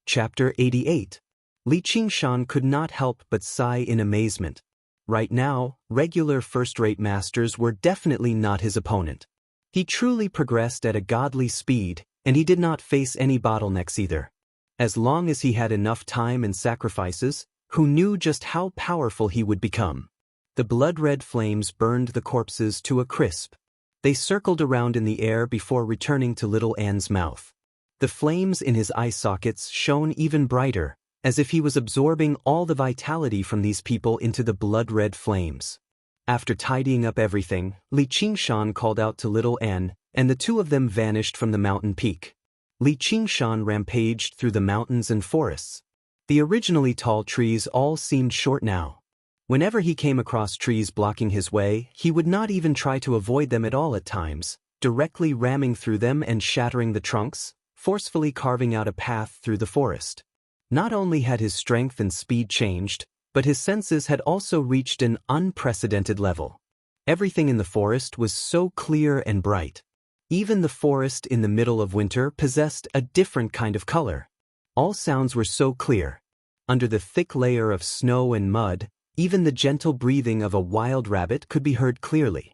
Chapter 88. Li Qingshan could not help but sigh in amazement. Right now, regular first-rate masters were definitely not his opponent. He truly progressed at a godly speed, and he did not face any bottlenecks either. As long as he had enough time and sacrifices, who knew just how powerful he would become? The blood-red flames burned the corpses to a crisp. They circled around in the air before returning to little Anne's mouth. The flames in his eye sockets shone even brighter, as if he was absorbing all the vitality from these people into the blood-red flames. After tidying up everything, Li Qingshan called out to little Anne, and the two of them vanished from the mountain peak. Li Qingshan rampaged through the mountains and forests. The originally tall trees all seemed short now. Whenever he came across trees blocking his way, he would not even try to avoid them at all at times, directly ramming through them and shattering the trunks, forcefully carving out a path through the forest. Not only had his strength and speed changed, but his senses had also reached an unprecedented level. Everything in the forest was so clear and bright. Even the forest in the middle of winter possessed a different kind of color. All sounds were so clear. Under the thick layer of snow and mud, even the gentle breathing of a wild rabbit could be heard clearly.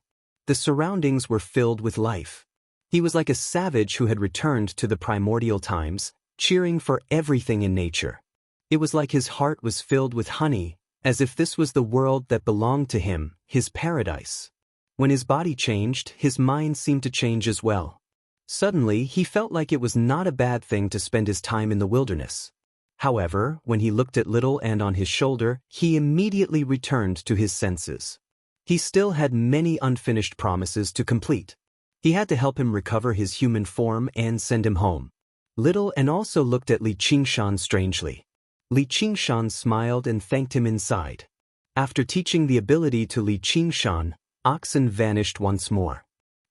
The surroundings were filled with life. He was like a savage who had returned to the primordial times, cheering for everything in nature. It was like his heart was filled with honey, as if this was the world that belonged to him, his paradise. When his body changed, his mind seemed to change as well. Suddenly, he felt like it was not a bad thing to spend his time in the wilderness. However, when he looked at little Anne on his shoulder, he immediately returned to his senses. He still had many unfinished promises to complete. He had to help him recover his human form and send him home. Little Anne also looked at Li Qingshan strangely. Li Qingshan smiled and thanked him inside. After teaching the ability to Li Qingshan, oxen vanished once more.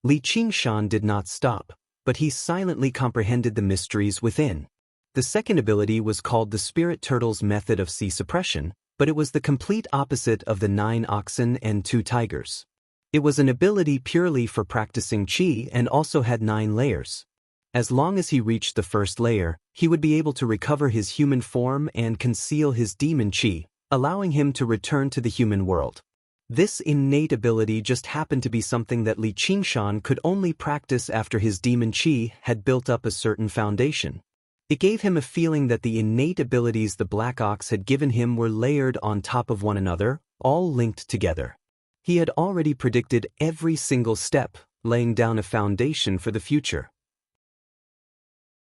Li Qingshan did not stop, but he silently comprehended the mysteries within. The second ability was called the Spirit Turtle's method of sea suppression, but it was the complete opposite of the 9 oxen and 2 tigers. It was an ability purely for practicing qi and also had 9 layers. As long as he reached the first layer, he would be able to recover his human form and conceal his demon qi, allowing him to return to the human world. This innate ability just happened to be something that Li Qingshan could only practice after his demon qi had built up a certain foundation. It gave him a feeling that the innate abilities the Black Ox had given him were layered on top of one another, all linked together. He had already predicted every single step, laying down a foundation for the future.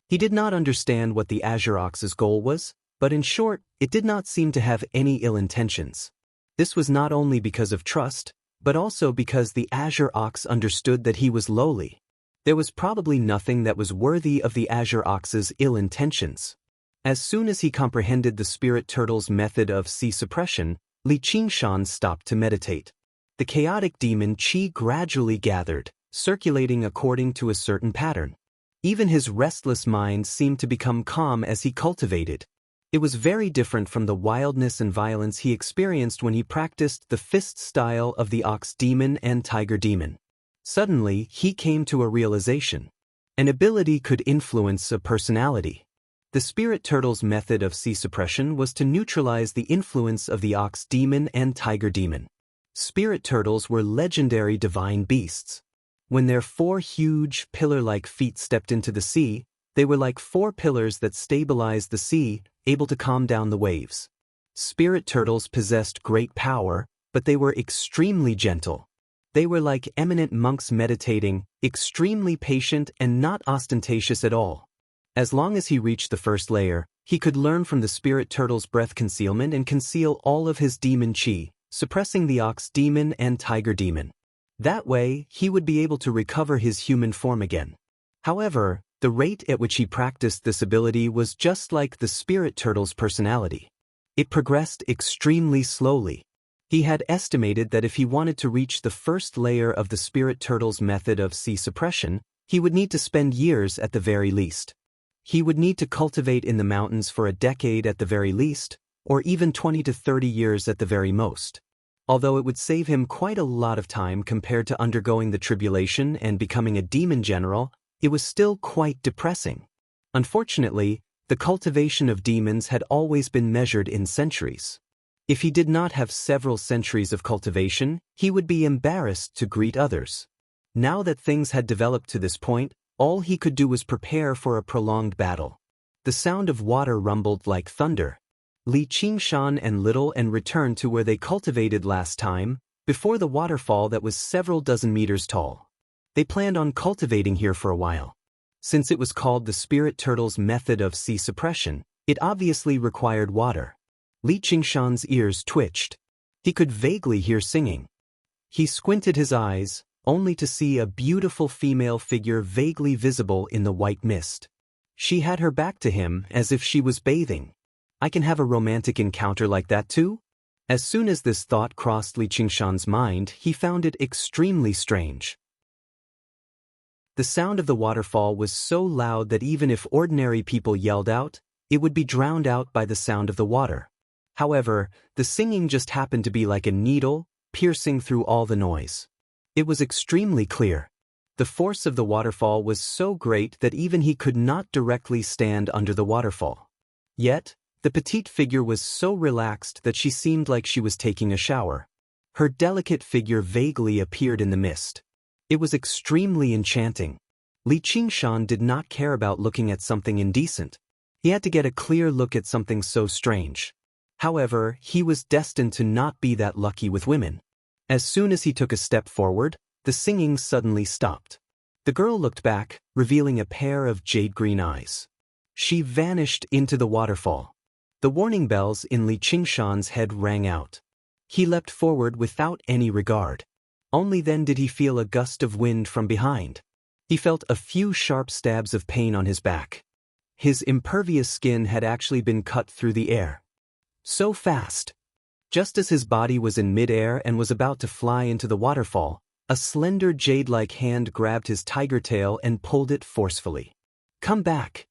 He did not understand what the Azure Ox's goal was, but in short, it did not seem to have any ill intentions. This was not only because of trust, but also because the Azure Ox understood that he was lowly. There was probably nothing that was worthy of the Azure Ox's ill intentions. As soon as he comprehended the Spirit Turtle's method of sea suppression, Li Qingshan stopped to meditate. The chaotic demon qi gradually gathered, circulating according to a certain pattern. Even his restless mind seemed to become calm as he cultivated. It was very different from the wildness and violence he experienced when he practiced the fist style of the ox demon and tiger demon. Suddenly, he came to a realization. An ability could influence a personality. The Spirit Turtle's method of sea suppression was to neutralize the influence of the ox demon and tiger demon. Spirit turtles were legendary divine beasts. When their 4 huge, pillar-like feet stepped into the sea, they were like 4 pillars that stabilized the sea, able to calm down the waves. Spirit turtles possessed great power, but they were extremely gentle. They were like eminent monks meditating, extremely patient and not ostentatious at all. As long as he reached the first layer, he could learn from the Spirit Turtle's breath concealment and conceal all of his demon qi, suppressing the ox demon and tiger demon. That way, he would be able to recover his human form again. However, the rate at which he practiced this ability was just like the Spirit Turtle's personality. It progressed extremely slowly. He had estimated that if he wanted to reach the first layer of the Spirit Turtle's method of sea suppression, he would need to spend years at the very least. He would need to cultivate in the mountains for a decade at the very least, or even 20 to 30 years at the very most. Although it would save him quite a lot of time compared to undergoing the tribulation and becoming a demon general, it was still quite depressing. Unfortunately, The cultivation of demons had always been measured in centuries. If he did not have several centuries of cultivation, he would be embarrassed to greet others. Now that things had developed to this point, all he could do was prepare for a prolonged battle. The sound of water rumbled like thunder. Li Qingshan and Little and returned to where they cultivated last time, before the waterfall that was several dozen meters tall. They planned on cultivating here for a while. Since it was called the Spirit Turtle's method of sea suppression, it obviously required water. Li Qingshan's ears twitched. He could vaguely hear singing. He squinted his eyes, only to see a beautiful female figure vaguely visible in the white mist. She had her back to him as if she was bathing. I can have a romantic encounter like that too? As soon as this thought crossed Li Qingshan's mind, he found it extremely strange. The sound of the waterfall was so loud that even if ordinary people yelled out, it would be drowned out by the sound of the water. However, the singing just happened to be like a needle, piercing through all the noise. It was extremely clear. The force of the waterfall was so great that even he could not directly stand under the waterfall. Yet, the petite figure was so relaxed that she seemed like she was taking a shower. Her delicate figure vaguely appeared in the mist. It was extremely enchanting. Li Qingshan did not care about looking at something indecent. He had to get a clear look at something so strange. However, he was destined to not be that lucky with women. As soon as he took a step forward, the singing suddenly stopped. The girl looked back, revealing a pair of jade-green eyes. She vanished into the waterfall. The warning bells in Li Qingshan's head rang out. He leapt forward without any regard. Only then did he feel a gust of wind from behind. He felt a few sharp stabs of pain on his back. His impervious skin had actually been cut through the air. So fast. Just as his body was in mid-air and was about to fly into the waterfall, a slender jade-like hand grabbed his tiger tail and pulled it forcefully. Come back.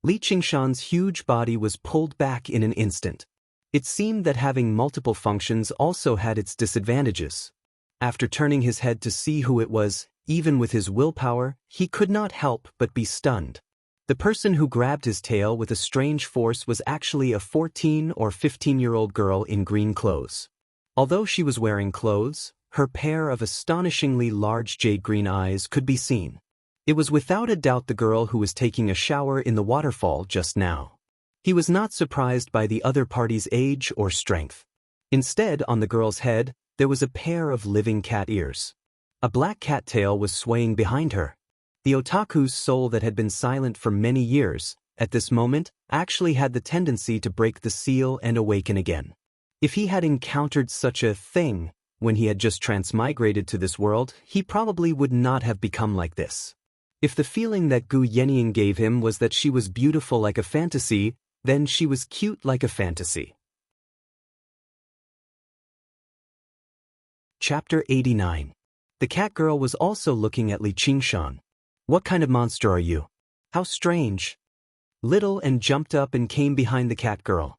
Li Qingshan's huge body was pulled back in an instant. It seemed that having multiple functions also had its disadvantages. After turning his head to see who it was, even with his willpower, he could not help but be stunned. The person who grabbed his tail with a strange force was actually a 14 or 15-year-old girl in green clothes. Although she was wearing clothes, her pair of astonishingly large jade-green eyes could be seen. It was without a doubt the girl who was taking a shower in the waterfall just now. He was not surprised by the other party's age or strength. Instead, on the girl's head, there was a pair of living cat ears. A black cat tail was swaying behind her. The otaku's soul that had been silent for many years, at this moment, actually had the tendency to break the seal and awaken again. If he had encountered such a thing when he had just transmigrated to this world, he probably would not have become like this. If the feeling that Gu Yannian gave him was that she was beautiful like a fantasy, then she was cute like a fantasy. Chapter 89. The cat girl was also looking at Li Qingshan. What kind of monster are you? How strange. Little and jumped up and came behind the cat girl.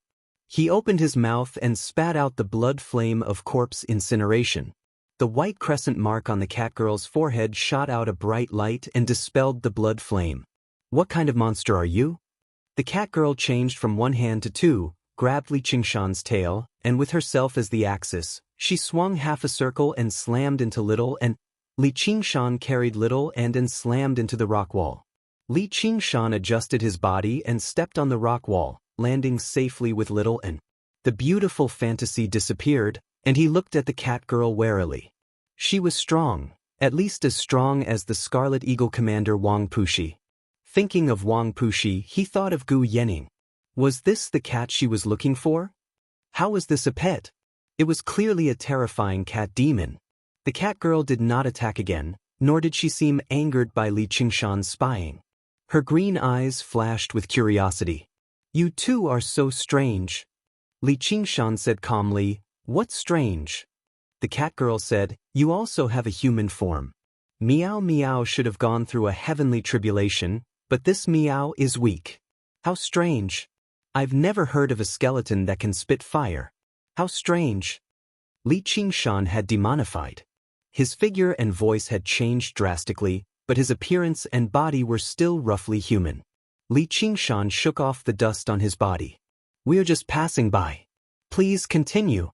He opened his mouth and spat out the blood flame of corpse incineration. The white crescent mark on the cat girl's forehead shot out a bright light and dispelled the blood flame. What kind of monster are you? The cat girl changed from one hand to two, grabbed Li Qingshan's tail, and with herself as the axis, she swung half a circle and slammed into Little, and Li Qingshan carried Little and slammed into the rock wall. Li Qingshan adjusted his body and stepped on the rock wall, landing safely with Little, and the beautiful fantasy disappeared, and he looked at the cat girl warily. She was strong, at least as strong as the Scarlet Eagle commander Wang Pushi. Thinking of Wang Pushi, he thought of Gu Yanning. Was this the cat she was looking for? How was this a pet? It was clearly a terrifying cat demon. The cat girl did not attack again, nor did she seem angered by Li Qingshan's spying. Her green eyes flashed with curiosity. You two are so strange. Li Qingshan said calmly, What's strange? The cat girl said, You also have a human form. Meow Meow should have gone through a heavenly tribulation, but this Meow is weak. How strange. I've never heard of a skeleton that can spit fire. How strange. Li Qingshan had demonified. His figure and voice had changed drastically, but his appearance and body were still roughly human. Li Qingshan shook off the dust on his body. "We're just passing by. Please continue."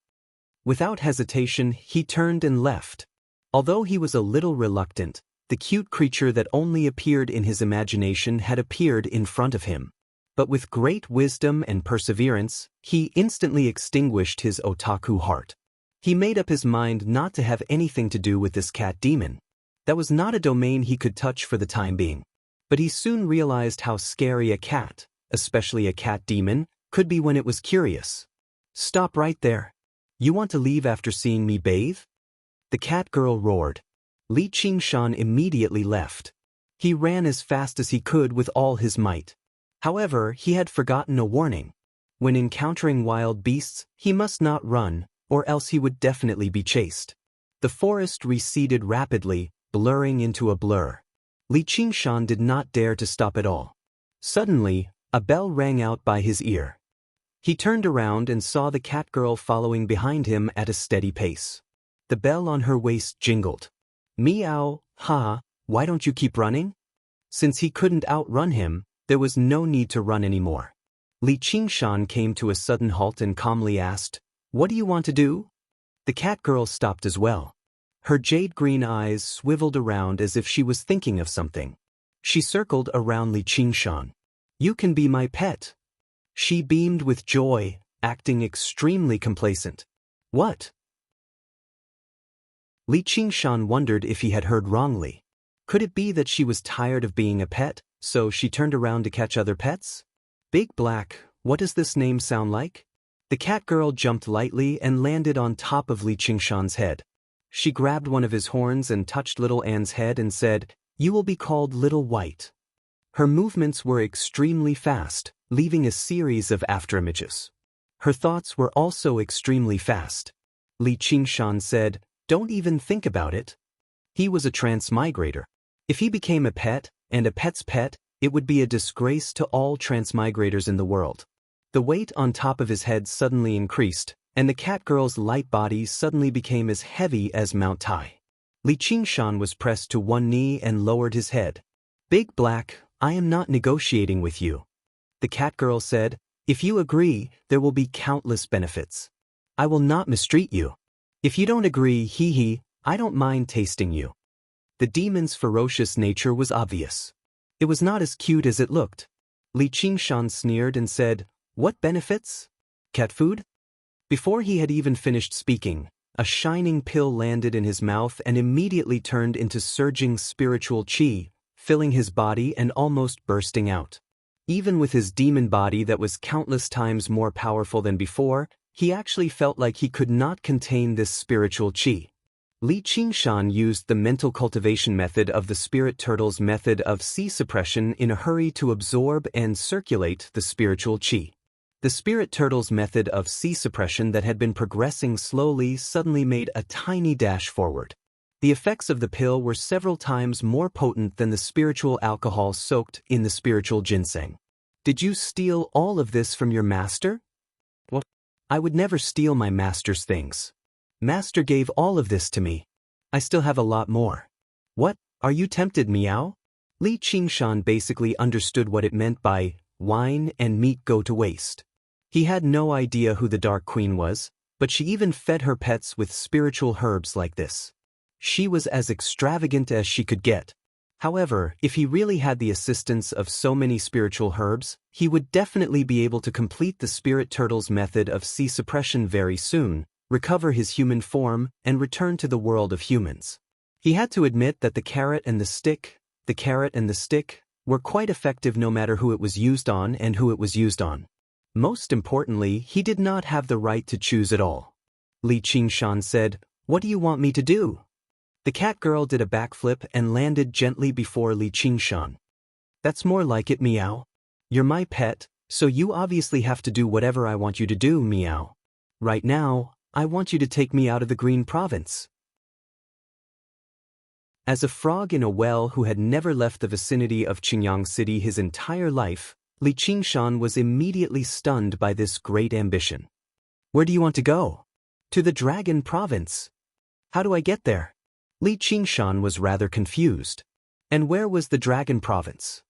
Without hesitation, he turned and left. Although he was a little reluctant, the cute creature that only appeared in his imagination had appeared in front of him. But with great wisdom and perseverance, he instantly extinguished his otaku heart. He made up his mind not to have anything to do with this cat demon. That was not a domain he could touch for the time being. But he soon realized how scary a cat, especially a cat demon, could be when it was curious. "Stop right there. You want to leave after seeing me bathe?" The cat girl roared. Li Qingshan immediately left. He ran as fast as he could with all his might. However, he had forgotten a warning. When encountering wild beasts, he must not run, or else he would definitely be chased. The forest receded rapidly, blurring into a blur. Li Qingshan did not dare to stop at all. Suddenly, a bell rang out by his ear. He turned around and saw the cat girl following behind him at a steady pace. The bell on her waist jingled. "Meow, ha, why don't you keep running?" Since he couldn't outrun him, there was no need to run anymore. Li Qingshan came to a sudden halt and calmly asked, "What do you want to do?" The cat girl stopped as well. Her jade-green eyes swiveled around as if she was thinking of something. She circled around Li Qingshan. "You can be my pet." She beamed with joy, acting extremely complacent. "What?" Li Qingshan wondered if he had heard wrongly. Could it be that she was tired of being a pet, so she turned around to catch other pets? "Big Black, what does this name sound like?" The cat girl jumped lightly and landed on top of Li Qingshan's head. She grabbed one of his horns and touched Little Anne's head and said, "You will be called Little White." Her movements were extremely fast, leaving a series of afterimages. Her thoughts were also extremely fast. Li Qingshan said, "Don't even think about it." He was a transmigrator. If he became a pet, and a pet's pet, it would be a disgrace to all transmigrators in the world. The weight on top of his head suddenly increased, and the cat girl's light body suddenly became as heavy as Mount Tai. Li Qingshan was pressed to one knee and lowered his head. "Big Black, I am not negotiating with you." The cat girl said, "If you agree, there will be countless benefits. I will not mistreat you. If you don't agree, hee, I don't mind tasting you." The demon's ferocious nature was obvious. It was not as cute as it looked. Li Qingshan sneered and said, "What benefits? Cat food?" Before he had even finished speaking, a shining pill landed in his mouth and immediately turned into surging spiritual qi, filling his body and almost bursting out. Even with his demon body that was countless times more powerful than before, he actually felt like he could not contain this spiritual qi. Li Qingshan used the mental cultivation method of the spirit turtle's method of qi suppression in a hurry to absorb and circulate the spiritual qi. The spirit turtle's method of qi suppression that had been progressing slowly suddenly made a tiny dash forward. The effects of the pill were several times more potent than the spiritual alcohol soaked in the spiritual ginseng. "Did you steal all of this from your master?" "What? I would never steal my master's things. Master gave all of this to me. I still have a lot more." "What? Are you tempted, meow?" Li Qingshan basically understood what it meant by wine and meat go to waste. He had no idea who the Dark Queen was, but she even fed her pets with spiritual herbs like this. She was as extravagant as she could get. However, if he really had the assistance of so many spiritual herbs, he would definitely be able to complete the spirit turtle's method of qi suppression very soon, recover his human form, and return to the world of humans. He had to admit that the carrot and the stick, were quite effective no matter who it was used on and who it was used on. Most importantly, he did not have the right to choose at all. Li Qingshan said, "What do you want me to do?" The cat girl did a backflip and landed gently before Li Qingshan. "That's more like it, meow. You're my pet, so you obviously have to do whatever I want you to do, meow. Right now, I want you to take me out of the Green Province." As a frog in a well who had never left the vicinity of Qingyang City his entire life, Li Qingshan was immediately stunned by this great ambition. "Where do you want to go?" "To the Dragon Province." "How do I get there?" Li Qingshan was rather confused. And where was the Dragon Province?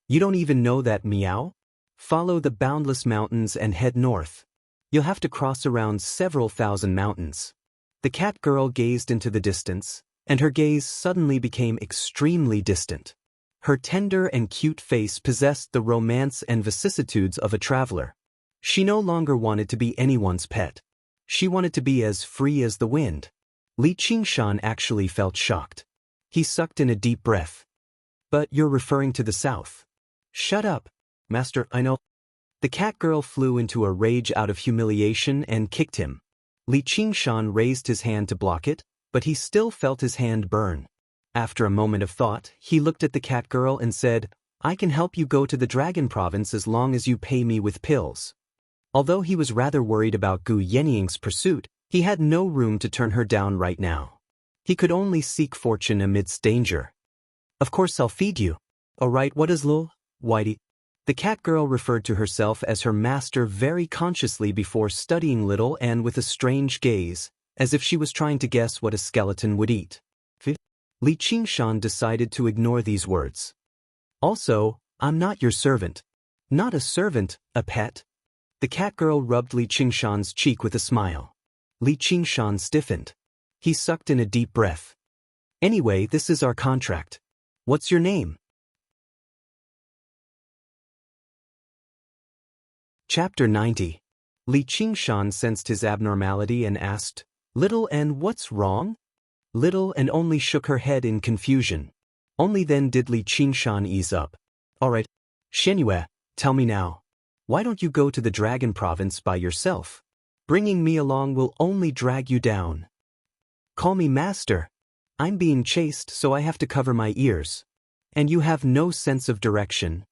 You don't even know that, meow? Follow the boundless mountains and head north. You'll have to cross around several thousand mountains. The cat girl gazed into the distance, and her gaze suddenly became extremely distant. Her tender and cute face possessed the romance and vicissitudes of a traveler. She no longer wanted to be anyone's pet. She wanted to be as free as the wind. Li Qingshan actually felt shocked. He sucked in a deep breath. But you're referring to the south. Shut up, master, I know. The cat girl flew into a rage out of humiliation and kicked him. Li Qingshan raised his hand to block it, but he still felt his hand burn. After a moment of thought, he looked at the cat girl and said, I can help you go to the Dragon Province as long as you pay me with pills. Although he was rather worried about Gu Yenying's pursuit, he had no room to turn her down right now. He could only seek fortune amidst danger. Of course I'll feed you. Alright, what is Lul? Whitey? The cat girl referred to herself as her master very consciously before studying little and with a strange gaze, as if she was trying to guess what a skeleton would eat. Li Qingshan decided to ignore these words. Also, I'm not your servant. Not a servant, a pet. The cat girl rubbed Li Qingshan's cheek with a smile. Li Qingshan stiffened. He sucked in a deep breath. Anyway, this is our contract. What's your name? Chapter 90. Li Qingshan sensed his abnormality and asked, Little and what's wrong? Little and only shook her head in confusion. Only then did Li Qingshan ease up. Alright, Xianyue, tell me now. Why don't you go to the Dragon Province by yourself? Bringing me along will only drag you down. Call me master. I'm being chased, so I have to cover my ears. And you have no sense of direction.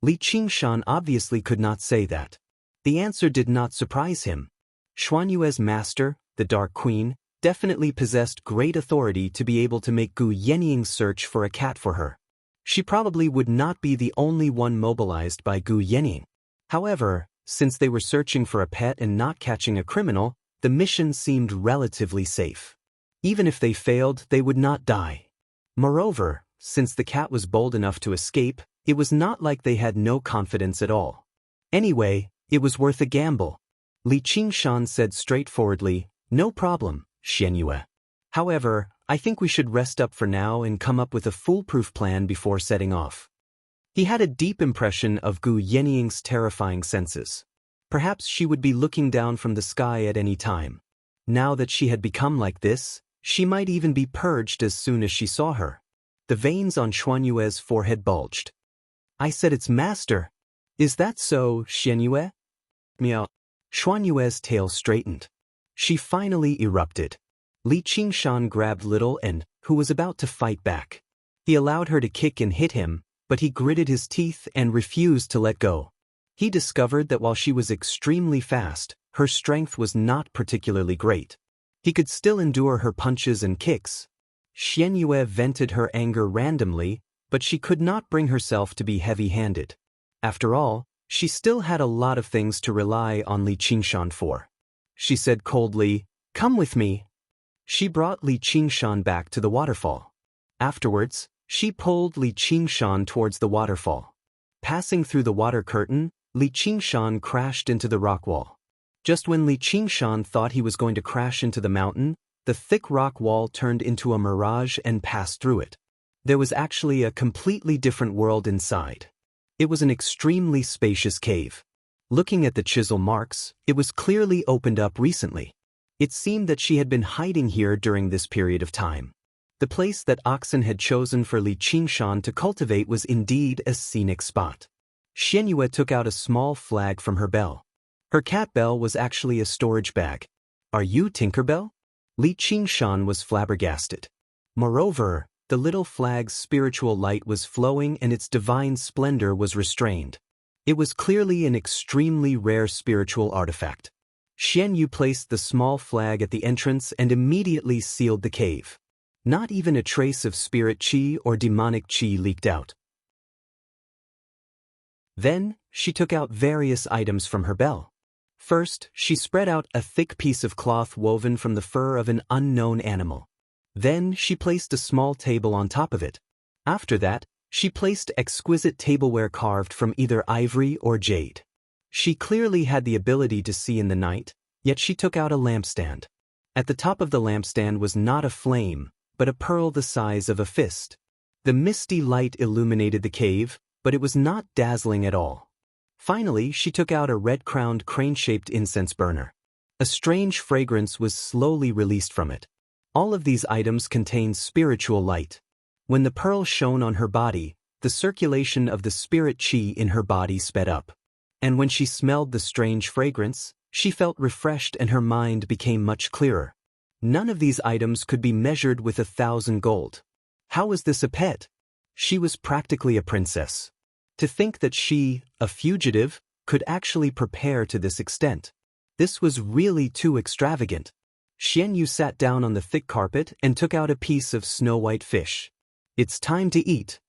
Li Qingshan obviously could not say that. The answer did not surprise him. Xuanyue's master, the Dark Queen, definitely possessed great authority to be able to make Gu Yenying search for a cat for her. She probably would not be the only one mobilized by Gu Yenying. However, since they were searching for a pet and not catching a criminal, the mission seemed relatively safe. Even if they failed, they would not die. Moreover, since the cat was bold enough to escape, it was not like they had no confidence at all. Anyway, it was worth a gamble. Li Qingshan said straightforwardly, No problem, Xianyue. However, I think we should rest up for now and come up with a foolproof plan before setting off. He had a deep impression of Gu Yenying's terrifying senses. Perhaps she would be looking down from the sky at any time. Now that she had become like this, she might even be purged as soon as she saw her. The veins on Xuanyue's forehead bulged. I said it's master. Is that so, Xianyue? Meow. Xuanyue's tail straightened. She finally erupted. Li Qingshan grabbed Little and, who was about to fight back. He allowed her to kick and hit him, but he gritted his teeth and refused to let go. He discovered that while she was extremely fast, her strength was not particularly great. He could still endure her punches and kicks. Xianyue vented her anger randomly, but she could not bring herself to be heavy-handed. After all, she still had a lot of things to rely on Li Qingshan for. She said coldly, Come with me. She brought Li Qingshan back to the waterfall. Afterwards, she pulled Li Qingshan towards the waterfall. Passing through the water curtain, Li Qingshan crashed into the rock wall. Just when Li Qingshan thought he was going to crash into the mountain, the thick rock wall turned into a mirage and passed through it. There was actually a completely different world inside. It was an extremely spacious cave. Looking at the chisel marks, it was clearly opened up recently. It seemed that she had been hiding here during this period of time. The place that Oxen had chosen for Li Qingshan to cultivate was indeed a scenic spot. Xianyue took out a small flag from her bell. Her cat bell was actually a storage bag. Are you Tinkerbell? Li Qingshan was flabbergasted. Moreover, the little flag's spiritual light was flowing and its divine splendor was restrained. It was clearly an extremely rare spiritual artifact. Xianyue placed the small flag at the entrance and immediately sealed the cave. Not even a trace of spirit qi or demonic qi leaked out. Then, she took out various items from her bell. First, she spread out a thick piece of cloth woven from the fur of an unknown animal. Then, she placed a small table on top of it. After that, She placed exquisite tableware carved from either ivory or jade. She clearly had the ability to see in the night, yet she took out a lampstand. At the top of the lampstand was not a flame, but a pearl the size of a fist. The misty light illuminated the cave, but it was not dazzling at all. Finally, she took out a red-crowned crane-shaped incense burner. A strange fragrance was slowly released from it. All of these items contained spiritual light. When the pearl shone on her body, the circulation of the spirit qi in her body sped up. And when she smelled the strange fragrance, she felt refreshed and her mind became much clearer. None of these items could be measured with 1,000 gold. How was this a pet? She was practically a princess. To think that she, a fugitive, could actually prepare to this extent. This was really too extravagant. Xianyu sat down on the thick carpet and took out a piece of snow-white fish. It's time to eat.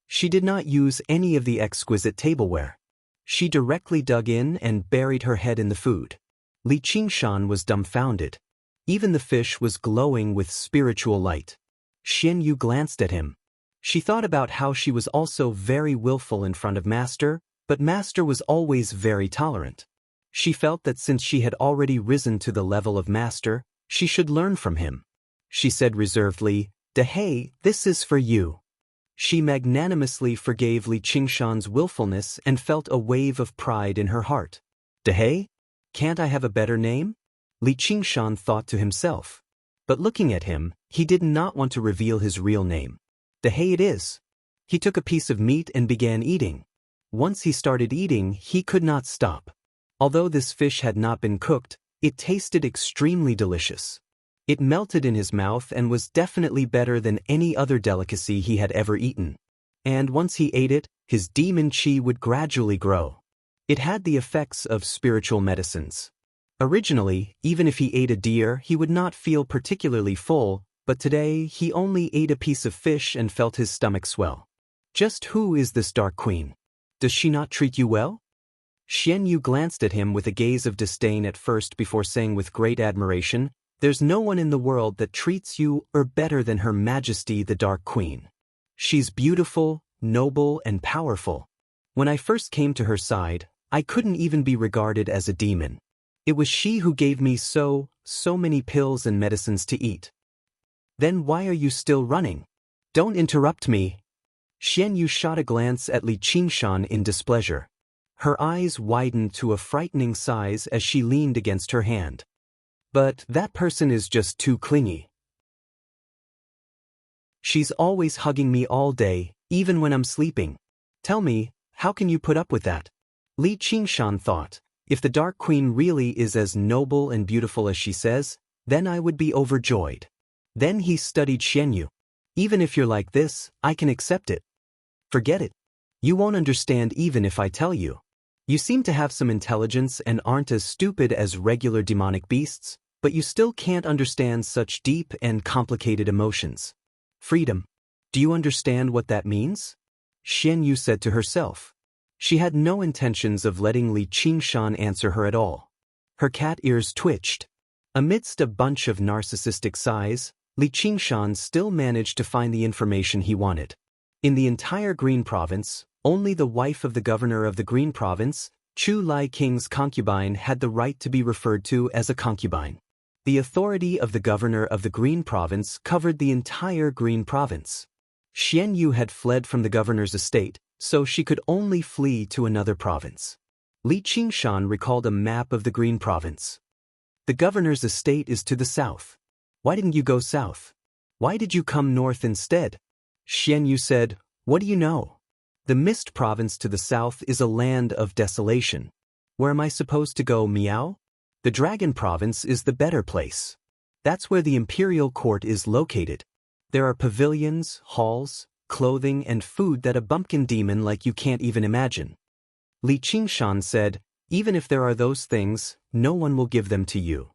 She did not use any of the exquisite tableware. She directly dug in and buried her head in the food. Li Qingshan was dumbfounded. Even the fish was glowing with spiritual light. Xianyu glanced at him. She thought about how she was also very willful in front of Master, but Master was always very tolerant. She felt that since she had already risen to the level of Master, she should learn from him. She said reservedly, "Dehei, this is for you." She magnanimously forgave Li Qingshan's willfulness and felt a wave of pride in her heart. "Dehei? Can't I have a better name?" Li Qingshan thought to himself. But looking at him, he did not want to reveal his real name. "Dehei it is." He took a piece of meat and began eating. Once he started eating, he could not stop. Although this fish had not been cooked, it tasted extremely delicious. It melted in his mouth and was definitely better than any other delicacy he had ever eaten. And once he ate it, his demon qi would gradually grow. It had the effects of spiritual medicines. Originally, even if he ate a deer, he would not feel particularly full, but today he only ate a piece of fish and felt his stomach swell. Just who is this Dark Queen? Does she not treat you well? Xianyu glanced at him with a gaze of disdain at first before saying with great admiration, "There's no one in the world that treats you better than Her Majesty the Dark Queen. She's beautiful, noble, and powerful. When I first came to her side, I couldn't even be regarded as a demon. It was she who gave me so many pills and medicines to eat." "Then why are you still running? Don't interrupt me." Xianyu shot a glance at Li Qingshan in displeasure. Her eyes widened to a frightening size as she leaned against her hand. "But that person is just too clingy. She's always hugging me all day, even when I'm sleeping. Tell me, how can you put up with that?" Li Qingshan thought, if the Dark Queen really is as noble and beautiful as she says, then I would be overjoyed. Then he studied Xianyu. "Even if you're like this, I can accept it. Forget it. You won't understand even if I tell you. You seem to have some intelligence and aren't as stupid as regular demonic beasts, but you still can't understand such deep and complicated emotions. Freedom. Do you understand what that means?" Xianyu said to herself. She had no intentions of letting Li Qingshan answer her at all. Her cat ears twitched. Amidst a bunch of narcissistic sighs, Li Qingshan still managed to find the information he wanted. In the entire Green Province, only the wife of the governor of the Green Province, Chu Lai King's concubine, had the right to be referred to as a concubine. The authority of the governor of the Green Province covered the entire Green Province. Xianyu had fled from the governor's estate, so she could only flee to another province. Li Qingshan recalled a map of the Green Province. "The governor's estate is to the south. Why didn't you go south? Why did you come north instead?" Xianyu said, "What do you know? The Mist Province to the south is a land of desolation. Where am I supposed to go, meow? The Dragon Province is the better place. That's where the Imperial Court is located. There are pavilions, halls, clothing, and food that a bumpkin demon like you can't even imagine." Li Qingshan said, "Even if there are those things, no one will give them to you.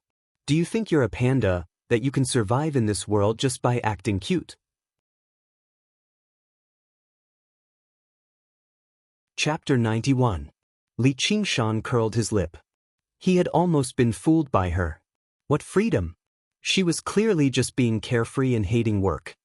Do you think you're a panda, that you can survive in this world just by acting cute?" Chapter 91. Li Qingshan curled his lip. He had almost been fooled by her. What freedom! She was clearly just being carefree and hating work.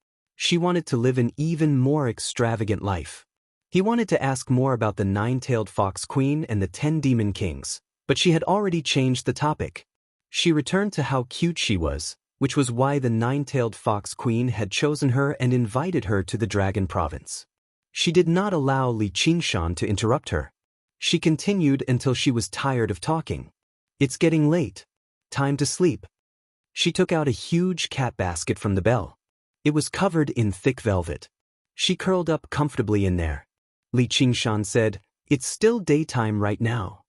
She wanted to live an even more extravagant life. He wanted to ask more about the 9-tailed fox queen and the 10 demon kings, but she had already changed the topic. She returned to how cute she was, which was why the 9-tailed fox queen had chosen her and invited her to the dragon province. She did not allow Li Qingshan to interrupt her. She continued until she was tired of talking. It's getting late. Time to sleep. She took out a huge cat basket from the bell. It was covered in thick velvet. She curled up comfortably in there. Li Qingshan said, "It's still daytime right now."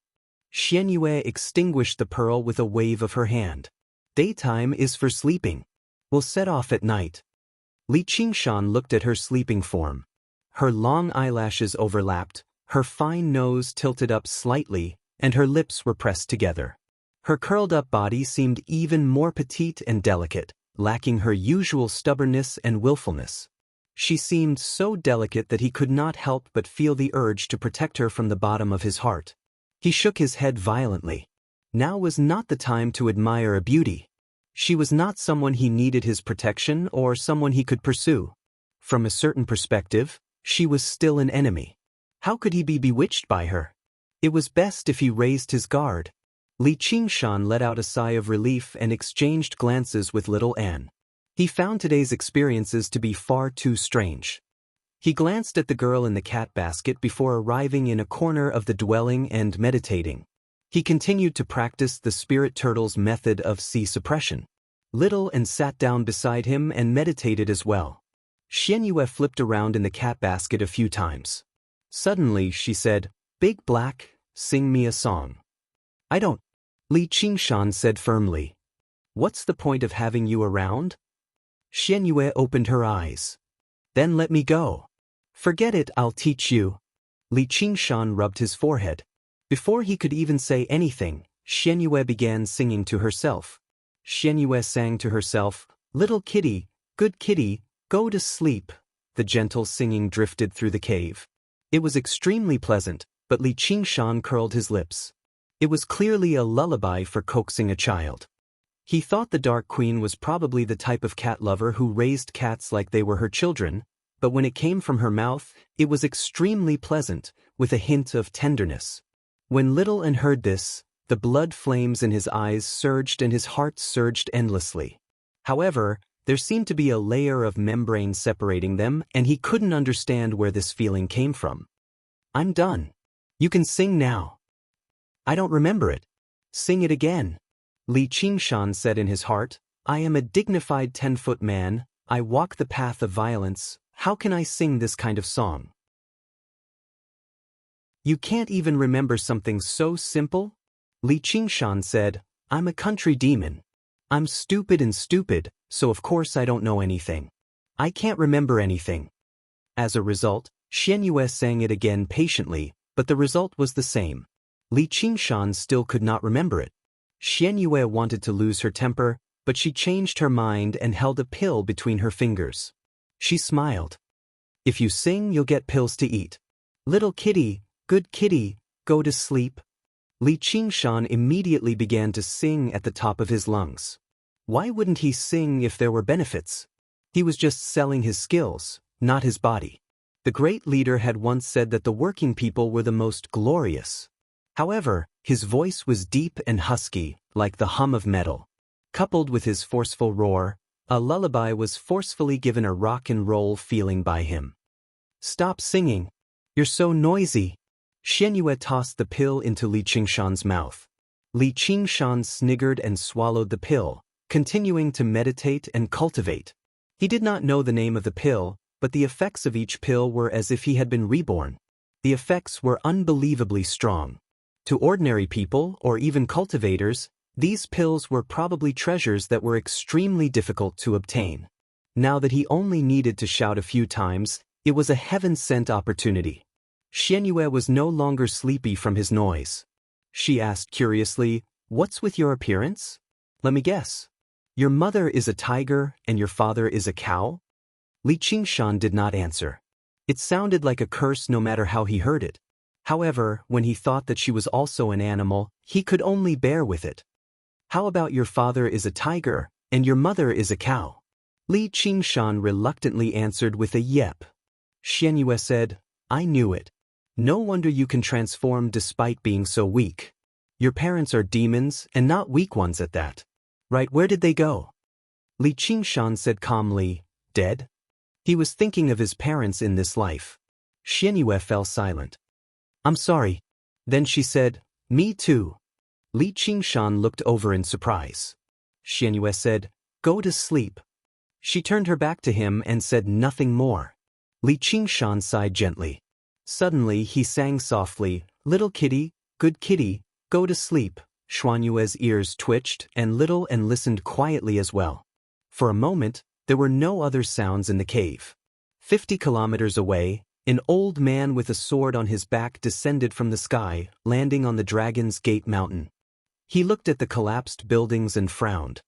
Xianxia extinguished the pearl with a wave of her hand. "Daytime is for sleeping. We'll set off at night." Li Qingshan looked at her sleeping form. Her long eyelashes overlapped, her fine nose tilted up slightly, and her lips were pressed together. Her curled-up body seemed even more petite and delicate, lacking her usual stubbornness and willfulness. She seemed so delicate that he could not help but feel the urge to protect her from the bottom of his heart. He shook his head violently. Now was not the time to admire a beauty. She was not someone he needed his protection or someone he could pursue. From a certain perspective, she was still an enemy. How could he be bewitched by her? It was best if he raised his guard. Li Qingshan let out a sigh of relief and exchanged glances with little Anne. He found today's experiences to be far too strange. He glanced at the girl in the cat basket before arriving in a corner of the dwelling and meditating. He continued to practice the spirit turtle's method of sea suppression. Little Anne sat down beside him and meditated as well. Xianxia flipped around in the cat basket a few times. Suddenly she said, "Big Black, sing me a song." "I don't," Li Qingshan said firmly. "What's the point of having you around?" Xianxia opened her eyes. "Then let me go." "Forget it, I'll teach you." Li Qingshan rubbed his forehead. Before he could even say anything, Xianxia began singing to herself. Xianxia sang to herself, "Little kitty, good kitty, go to sleep." The gentle singing drifted through the cave. It was extremely pleasant, but Li Qingshan curled his lips. It was clearly a lullaby for coaxing a child. He thought the Dark Queen was probably the type of cat lover who raised cats like they were her children, but when it came from her mouth, it was extremely pleasant, with a hint of tenderness. When little Anne heard this, the blood flames in his eyes surged and his heart surged endlessly. However, there seemed to be a layer of membrane separating them, and he couldn't understand where this feeling came from. "I'm done. You can sing now." "I don't remember it." "Sing it again." Li Qingshan said in his heart, "I am a dignified 10-foot man, I walk the path of violence, how can I sing this kind of song?" "You can't even remember something so simple?" Li Qingshan said, "I'm a country demon. I'm stupid and stupid, so of course I don't know anything. I can't remember anything." As a result, Xianxia sang it again patiently, but the result was the same. Li Qingshan still could not remember it. Xianxia wanted to lose her temper, but she changed her mind and held a pill between her fingers. She smiled. "If you sing, you'll get pills to eat. Little kitty, good kitty, go to sleep." Li Qingshan immediately began to sing at the top of his lungs. Why wouldn't he sing if there were benefits? He was just selling his skills, not his body. The great leader had once said that the working people were the most glorious. However, his voice was deep and husky, like the hum of metal. Coupled with his forceful roar, a lullaby was forcefully given a rock and roll feeling by him. "Stop singing. You're so noisy." Xianxia tossed the pill into Li Qingshan's mouth. Li Qingshan sniggered and swallowed the pill, continuing to meditate and cultivate. He did not know the name of the pill, but the effects of each pill were as if he had been reborn. The effects were unbelievably strong. To ordinary people, or even cultivators, these pills were probably treasures that were extremely difficult to obtain. Now that he only needed to shout a few times, it was a heaven-sent opportunity. Xianxia was no longer sleepy from his noise. She asked curiously, "What's with your appearance?" "Let me guess. Your mother is a tiger and your father is a cow?" Li Qingshan did not answer. It sounded like a curse no matter how he heard it. However, when he thought that she was also an animal, he could only bear with it. "How about your father is a tiger, and your mother is a cow?" Li Qingshan reluctantly answered with a yep. Xianxia said, I knew it. No wonder you can transform despite being so weak. Your parents are demons and not weak ones at that. Right, where did they go? Li Qingshan said calmly, dead? He was thinking of his parents in this life. Xianxia fell silent. I'm sorry. Then she said, me too. Li Qingshan looked over in surprise. Xianxia said, go to sleep. She turned her back to him and said nothing more. Li Qingshan sighed gently. Suddenly he sang softly, little kitty, good kitty, go to sleep. Xuanyue's ears twitched and listened quietly as well. For a moment, there were no other sounds in the cave. 50 kilometers away, an old man with a sword on his back descended from the sky, landing on the Dragon's Gate mountain. He looked at the collapsed buildings and frowned.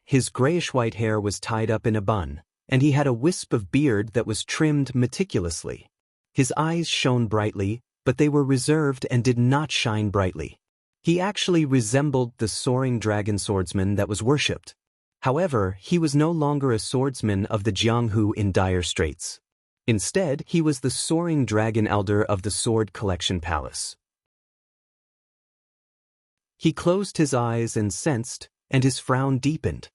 His grayish-white hair was tied up in a bun, and he had a wisp of beard that was trimmed meticulously. His eyes shone brightly, but they were reserved and did not shine brightly. He actually resembled the soaring dragon swordsman that was worshipped. However, he was no longer a swordsman of the Jianghu in dire straits. Instead, he was the soaring dragon elder of the Sword Collection Palace. He closed his eyes and sensed, and his frown deepened.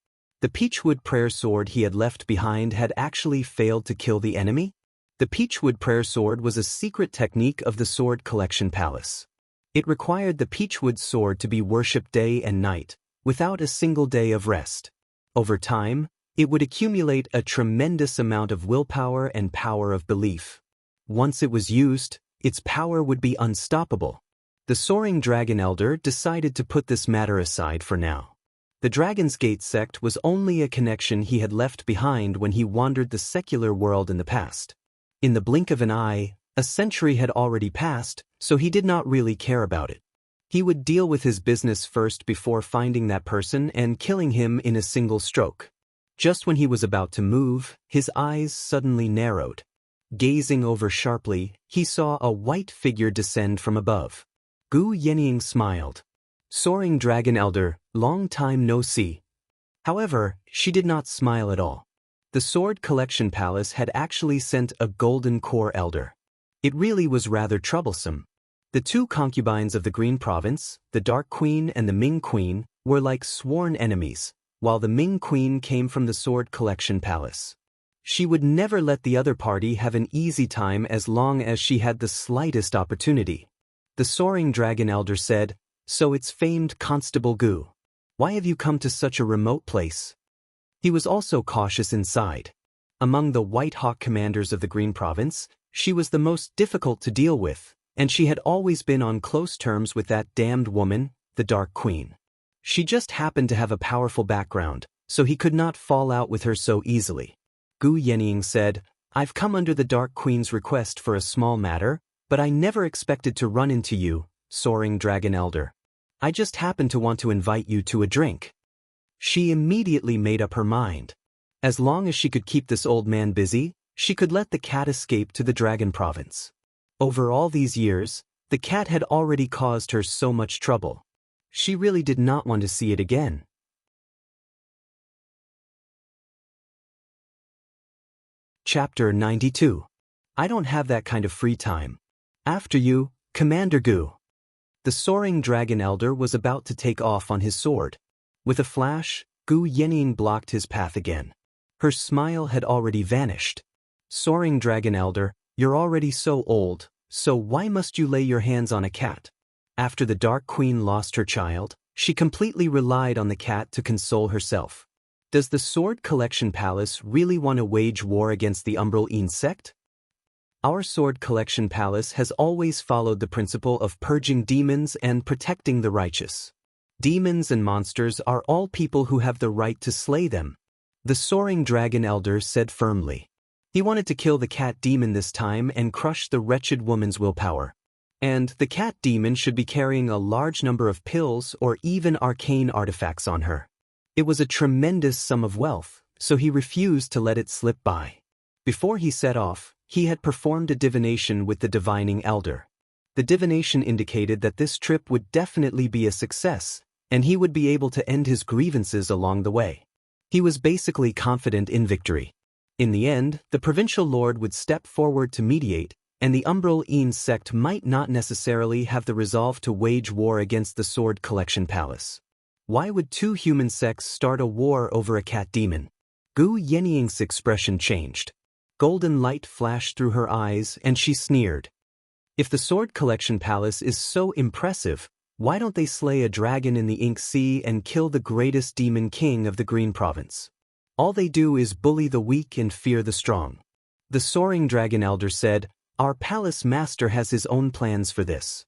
The peachwood prayer sword he had left behind had actually failed to kill the enemy? The peachwood prayer sword was a secret technique of the Sword Collection Palace. It required the peachwood sword to be worshipped day and night, without a single day of rest. Over time, it would accumulate a tremendous amount of willpower and power of belief. Once it was used, its power would be unstoppable. The Soaring Dragon Elder decided to put this matter aside for now. The Dragon's Gate sect was only a connection he had left behind when he wandered the secular world in the past. In the blink of an eye, a century had already passed, so he did not really care about it. He would deal with his business first before finding that person and killing him in a single stroke. Just when he was about to move, his eyes suddenly narrowed. Gazing over sharply, he saw a white figure descend from above. Gu Yenying smiled. Soaring Dragon Elder, long time no see. However, she did not smile at all. The Sword Collection Palace had actually sent a Golden Core Elder. It really was rather troublesome. The two concubines of the Green Province, the Dark Queen and the Ming Queen, were like sworn enemies, while the Ming Queen came from the Sword Collection Palace. She would never let the other party have an easy time as long as she had the slightest opportunity. The Soaring Dragon Elder said, so it's famed Constable Gu. Why have you come to such a remote place? He was also cautious inside. Among the White Hawk commanders of the Green Province, she was the most difficult to deal with, and she had always been on close terms with that damned woman, the Dark Queen. She just happened to have a powerful background, so he could not fall out with her so easily. Gu Yenying said, I've come under the Dark Queen's request for a small matter, but I never expected to run into you, Soaring Dragon Elder. I just happened to want to invite you to a drink. She immediately made up her mind. As long as she could keep this old man busy, she could let the cat escape to the Dragon Province. Over all these years, the cat had already caused her so much trouble. She really did not want to see it again. Chapter 92. I don't have that kind of free time. After you, Commander Gu. The Soaring Dragon Elder was about to take off on his sword. With a flash, Gu Yenying blocked his path again. Her smile had already vanished. Soaring Dragon Elder, you're already so old, so why must you lay your hands on a cat? After the Dark Queen lost her child, she completely relied on the cat to console herself. Does the Sword Collection Palace really want to wage war against the Umbral Een sect? Our Sword Collection Palace has always followed the principle of purging demons and protecting the righteous. Demons and monsters are all people who have the right to slay them. The Soaring Dragon Elder said firmly. He wanted to kill the cat demon this time and crush the wretched woman's willpower. And the cat demon should be carrying a large number of pills or even arcane artifacts on her. It was a tremendous sum of wealth, so he refused to let it slip by. Before he set off, he had performed a divination with the Divining Elder. The divination indicated that this trip would definitely be a success, and he would be able to end his grievances along the way. He was basically confident in victory. In the end, the provincial lord would step forward to mediate, and the Umbral Een sect might not necessarily have the resolve to wage war against the Sword Collection Palace. Why would two human sects start a war over a cat demon? Gu Yenying's expression changed. Golden light flashed through her eyes, and she sneered. If the Sword Collection Palace is so impressive, why don't they slay a dragon in the Ink Sea and kill the greatest demon king of the Green Province? All they do is bully the weak and fear the strong. The soaring dragon elder said, "Our palace master has his own plans for this."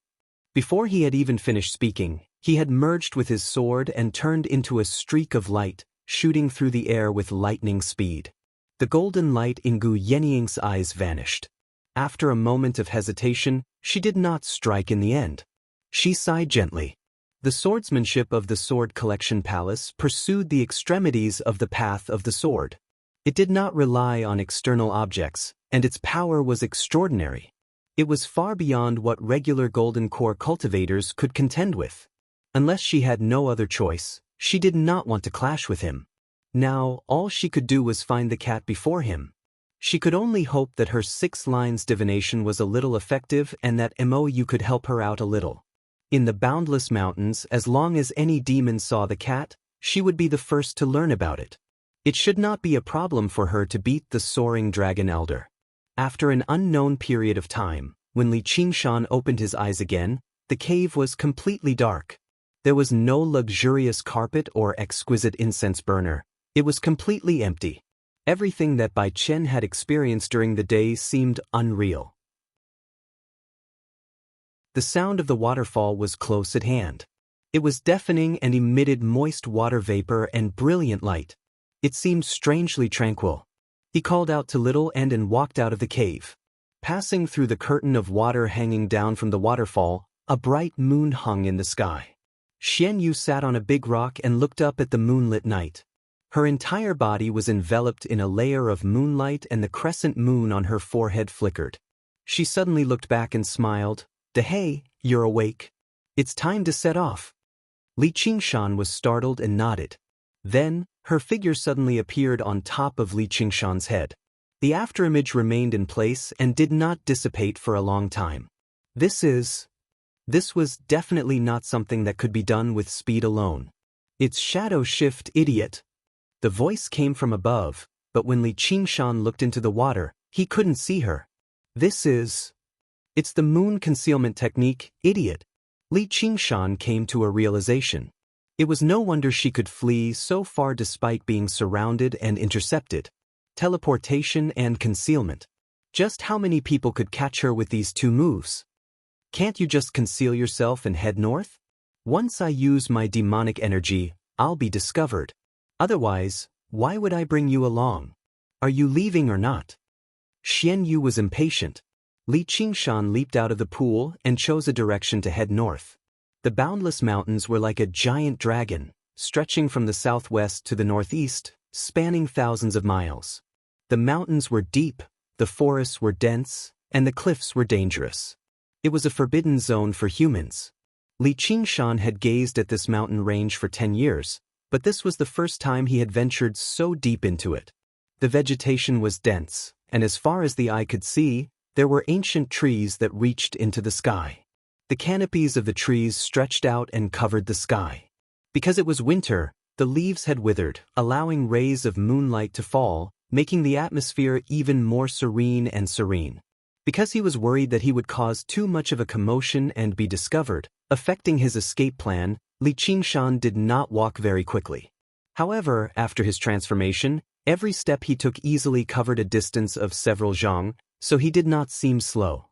Before he had even finished speaking, he had merged with his sword and turned into a streak of light, shooting through the air with lightning speed. The golden light in Gu Yenying's eyes vanished. After a moment of hesitation, she did not strike in the end. She sighed gently. The swordsmanship of the Sword Collection Palace pursued the extremities of the path of the sword. It did not rely on external objects, and its power was extraordinary. It was far beyond what regular Golden Core cultivators could contend with. Unless she had no other choice, she did not want to clash with him. Now, all she could do was find the cat before him. She could only hope that her 6 lines divination was a little effective and that Mou could help her out a little. In the boundless mountains, as long as any demon saw the cat, she would be the first to learn about it. It should not be a problem for her to beat the soaring dragon elder. After an unknown period of time, when Li Qingshan opened his eyes again, the cave was completely dark. There was no luxurious carpet or exquisite incense burner. It was completely empty. Everything that Bai Chen had experienced during the day seemed unreal. The sound of the waterfall was close at hand. It was deafening and emitted moist water vapor and brilliant light. It seemed strangely tranquil. He called out to Little End and walked out of the cave. Passing through the curtain of water hanging down from the waterfall, a bright moon hung in the sky. Xianyu sat on a big rock and looked up at the moonlit night. Her entire body was enveloped in a layer of moonlight and the crescent moon on her forehead flickered. She suddenly looked back and smiled. "Hey, you're awake. It's time to set off." Li Qingshan was startled and nodded. Then, her figure suddenly appeared on top of Li Qingshan's head. The afterimage remained in place and did not dissipate for a long time. This was definitely not something that could be done with speed alone. "It's shadow shift, idiot." The voice came from above, but when Li Qingshan looked into the water, he couldn't see her. It's the moon concealment technique, idiot." Li Qingshan came to a realization. It was no wonder she could flee so far despite being surrounded and intercepted. Teleportation and concealment. Just how many people could catch her with these 2 moves? Can't you just conceal yourself and head north? Once I use my demonic energy, I'll be discovered. Otherwise, why would I bring you along? Are you leaving or not? Xianyu was impatient. Li Qingshan leaped out of the pool and chose a direction to head north. The boundless mountains were like a giant dragon, stretching from the southwest to the northeast, spanning thousands of miles. The mountains were deep, the forests were dense, and the cliffs were dangerous. It was a forbidden zone for humans. Li Qingshan had gazed at this mountain range for 10 years, but this was the first time he had ventured so deep into it. The vegetation was dense, and as far as the eye could see, there were ancient trees that reached into the sky. The canopies of the trees stretched out and covered the sky. Because it was winter, the leaves had withered, allowing rays of moonlight to fall, making the atmosphere even more serene and serene. Because he was worried that he would cause too much of a commotion and be discovered, affecting his escape plan, Li Qingshan did not walk very quickly. However, after his transformation, every step he took easily covered a distance of several zhang, so he did not seem slow.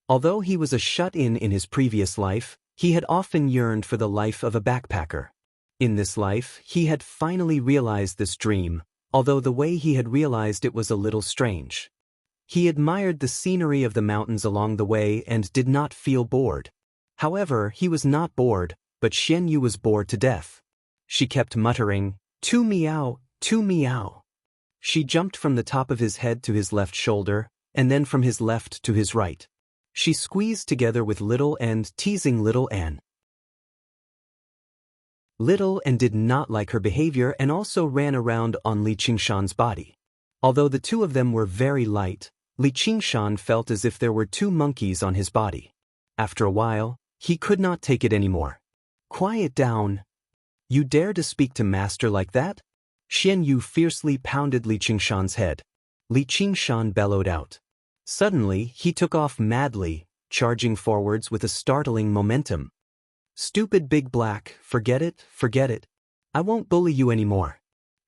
Although he was a shut-in in his previous life, he had often yearned for the life of a backpacker. In this life, he had finally realized this dream, although the way he had realized it was a little strange. He admired the scenery of the mountains along the way and did not feel bored. However, he was not bored, but Xianyu was bored to death. She kept muttering, "Tu meow, tu meow." She jumped from the top of his head to his left shoulder, and then from his left to his right. She squeezed together with Little and teasing Little N. little and did not like her behavior and also ran around on Li Qingshan's body. Although the two of them were very light, Li Qingshan felt as if there were two monkeys on his body. After a while, he could not take it anymore. Quiet down. You dare to speak to master like that? Xian Yu fiercely pounded Li Qingshan's head. Li Qingshan bellowed out. Suddenly, he took off madly, charging forwards with a startling momentum. Stupid big black, forget it, forget it. I won't bully you anymore.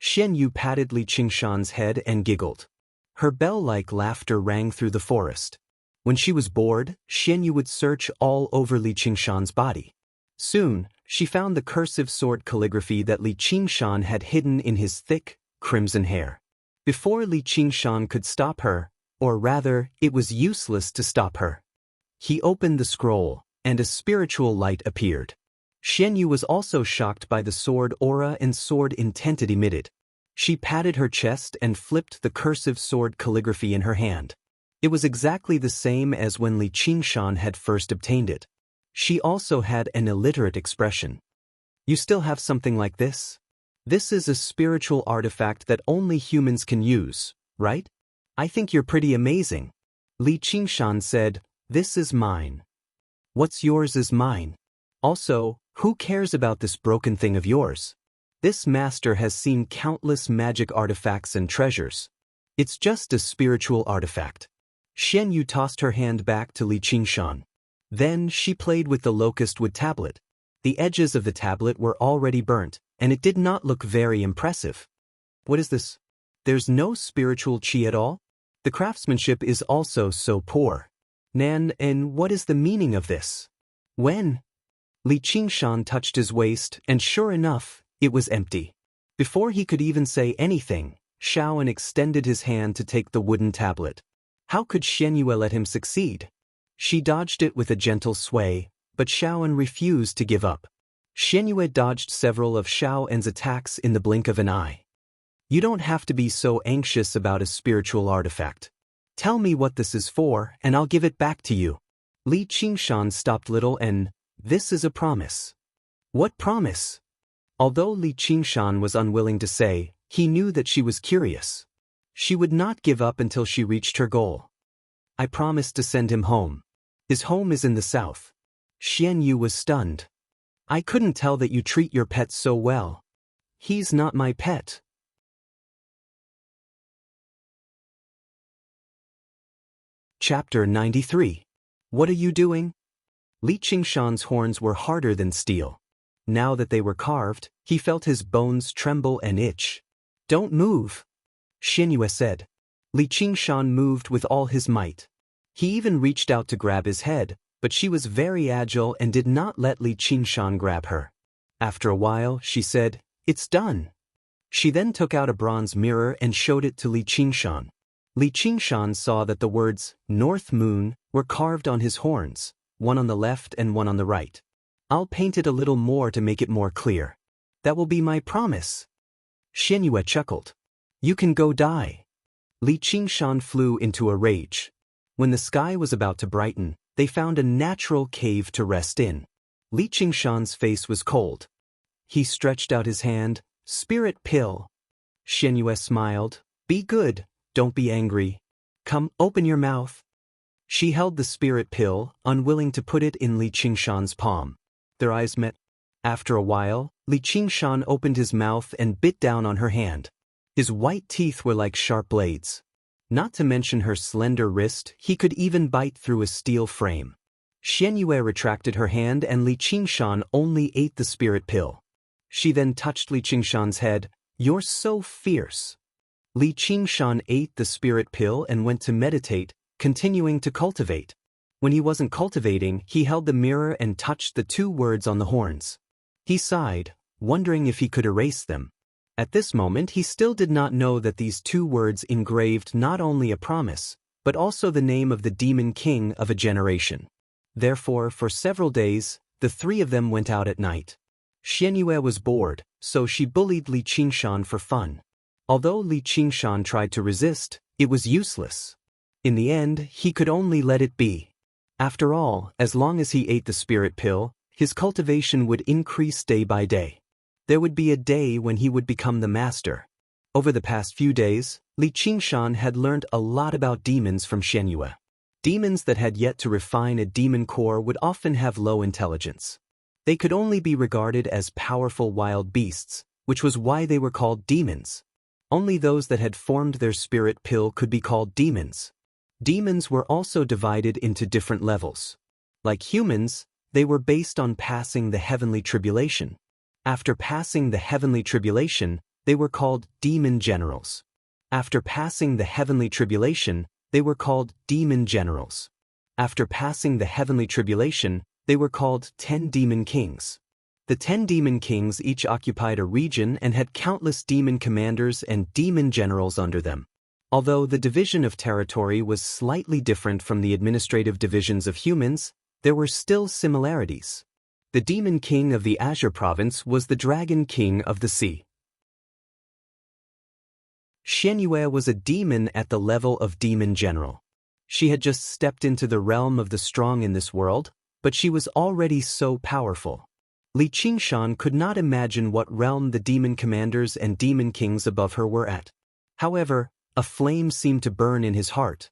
Xian Yu patted Li Qingshan's head and giggled. Her bell-like laughter rang through the forest. When she was bored, Xian Yu would search all over Li Qingshan's body. Soon, she found the cursive sword calligraphy that Li Qingshan had hidden in his thick, crimson hair. Before Li Qingshan could stop her, or rather, it was useless to stop her. He opened the scroll, and a spiritual light appeared. Xian Yu was also shocked by the sword aura and sword intent it emitted. She patted her chest and flipped the cursive sword calligraphy in her hand. It was exactly the same as when Li Qingshan had first obtained it. She also had an illiterate expression. You still have something like this? This is a spiritual artifact that only humans can use, right? I think you're pretty amazing. Li Qingshan said, this is mine. What's yours is mine. Also, who cares about this broken thing of yours? This master has seen countless magic artifacts and treasures. It's just a spiritual artifact. Xian Yu tossed her hand back to Li Qingshan. Then she played with the locust wood tablet. The edges of the tablet were already burnt, and it did not look very impressive. What is this? There's no spiritual chi at all? The craftsmanship is also so poor. Nan, and what is the meaning of this? When? Li Qingshan touched his waist, and sure enough, it was empty. Before he could even say anything, Shaoan extended his hand to take the wooden tablet. How could Xian Yu let him succeed? She dodged it with a gentle sway, but Shaoan refused to give up. Xian Yu dodged several of Shaoan's attacks in the blink of an eye. You don't have to be so anxious about a spiritual artifact. Tell me what this is for, and I'll give it back to you. Li Qingshan stopped little and, this is a promise. What promise? Although Li Qingshan was unwilling to say, he knew that she was curious. She would not give up until she reached her goal. I promised to send him home. His home is in the south. Xian Yu was stunned. I couldn't tell that you treat your pet so well. He's not my pet. Chapter 93. What are you doing? Li Qingshan's horns were harder than steel. Now that they were carved, he felt his bones tremble and itch. Don't move, Xian Yu said. Li Qingshan moved with all his might. He even reached out to grab his head, but she was very agile and did not let Li Qingshan grab her. After a while, she said, it's done. She then took out a bronze mirror and showed it to Li Qingshan. Li Qingshan saw that the words, North Moon, were carved on his horns, one on the left and one on the right. I'll paint it a little more to make it more clear. That will be my promise. Xian Yu chuckled. You can go die. Li Qingshan flew into a rage. When the sky was about to brighten, they found a natural cave to rest in. Li Qingshan's face was cold. He stretched out his hand, Spirit pill. Xian Yu smiled, be good, don't be angry. Come, open your mouth. She held the spirit pill, unwilling to put it in Li Qingshan's palm. Their eyes met. After a while, Li Qingshan opened his mouth and bit down on her hand. His white teeth were like sharp blades. Not to mention her slender wrist, he could even bite through a steel frame. Xian Yu retracted her hand and Li Qingshan only ate the spirit pill. She then touched Li Qingshan's head. You're so fierce. Li Qingshan ate the spirit pill and went to meditate, continuing to cultivate. When he wasn't cultivating, he held the mirror and touched the two words on the horns. He sighed, wondering if he could erase them. At this moment he still did not know that these two words engraved not only a promise, but also the name of the demon king of a generation. Therefore, for several days, the three of them went out at night. Xian Yu was bored, so she bullied Li Qingshan for fun. Although Li Qingshan tried to resist, it was useless. In the end, he could only let it be. After all, as long as he ate the spirit pill, his cultivation would increase day by day. There would be a day when he would become the master. Over the past few days, Li Qingshan had learned a lot about demons from Xianyue. Demons that had yet to refine a demon core would often have low intelligence. They could only be regarded as powerful wild beasts, which was why they were called demons. Only those that had formed their spirit pill could be called demons. Demons were also divided into different levels. Like humans, they were based on passing the heavenly tribulation. After passing the heavenly tribulation, they were called demon generals. After passing the heavenly tribulation, they were called demon generals. After passing the heavenly tribulation, they were called 10 demon kings. The 10 demon kings each occupied a region and had countless demon commanders and demon generals under them. Although the division of territory was slightly different from the administrative divisions of humans, there were still similarities. The demon king of the Azure province was the dragon king of the sea. Xianyue was a demon at the level of demon general. She had just stepped into the realm of the strong in this world, but she was already so powerful. Li Qingshan could not imagine what realm the demon commanders and demon kings above her were at. However, a flame seemed to burn in his heart.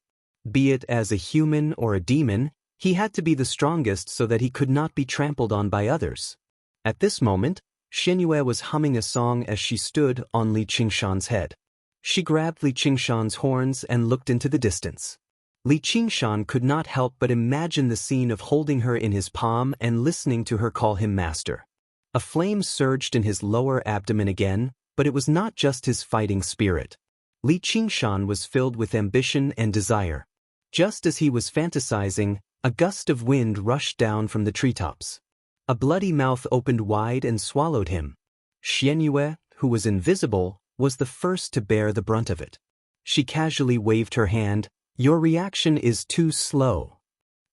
Be it as a human or a demon, he had to be the strongest so that he could not be trampled on by others. At this moment, Xianyue was humming a song as she stood on Li Qingshan's head. She grabbed Li Qingshan's horns and looked into the distance. Li Qingshan could not help but imagine the scene of holding her in his palm and listening to her call him master. A flame surged in his lower abdomen again, but it was not just his fighting spirit. Li Qingshan was filled with ambition and desire. Just as he was fantasizing, a gust of wind rushed down from the treetops. A bloody mouth opened wide and swallowed him. Xianyue, who was invisible, was the first to bear the brunt of it. She casually waved her hand. "Your reaction is too slow."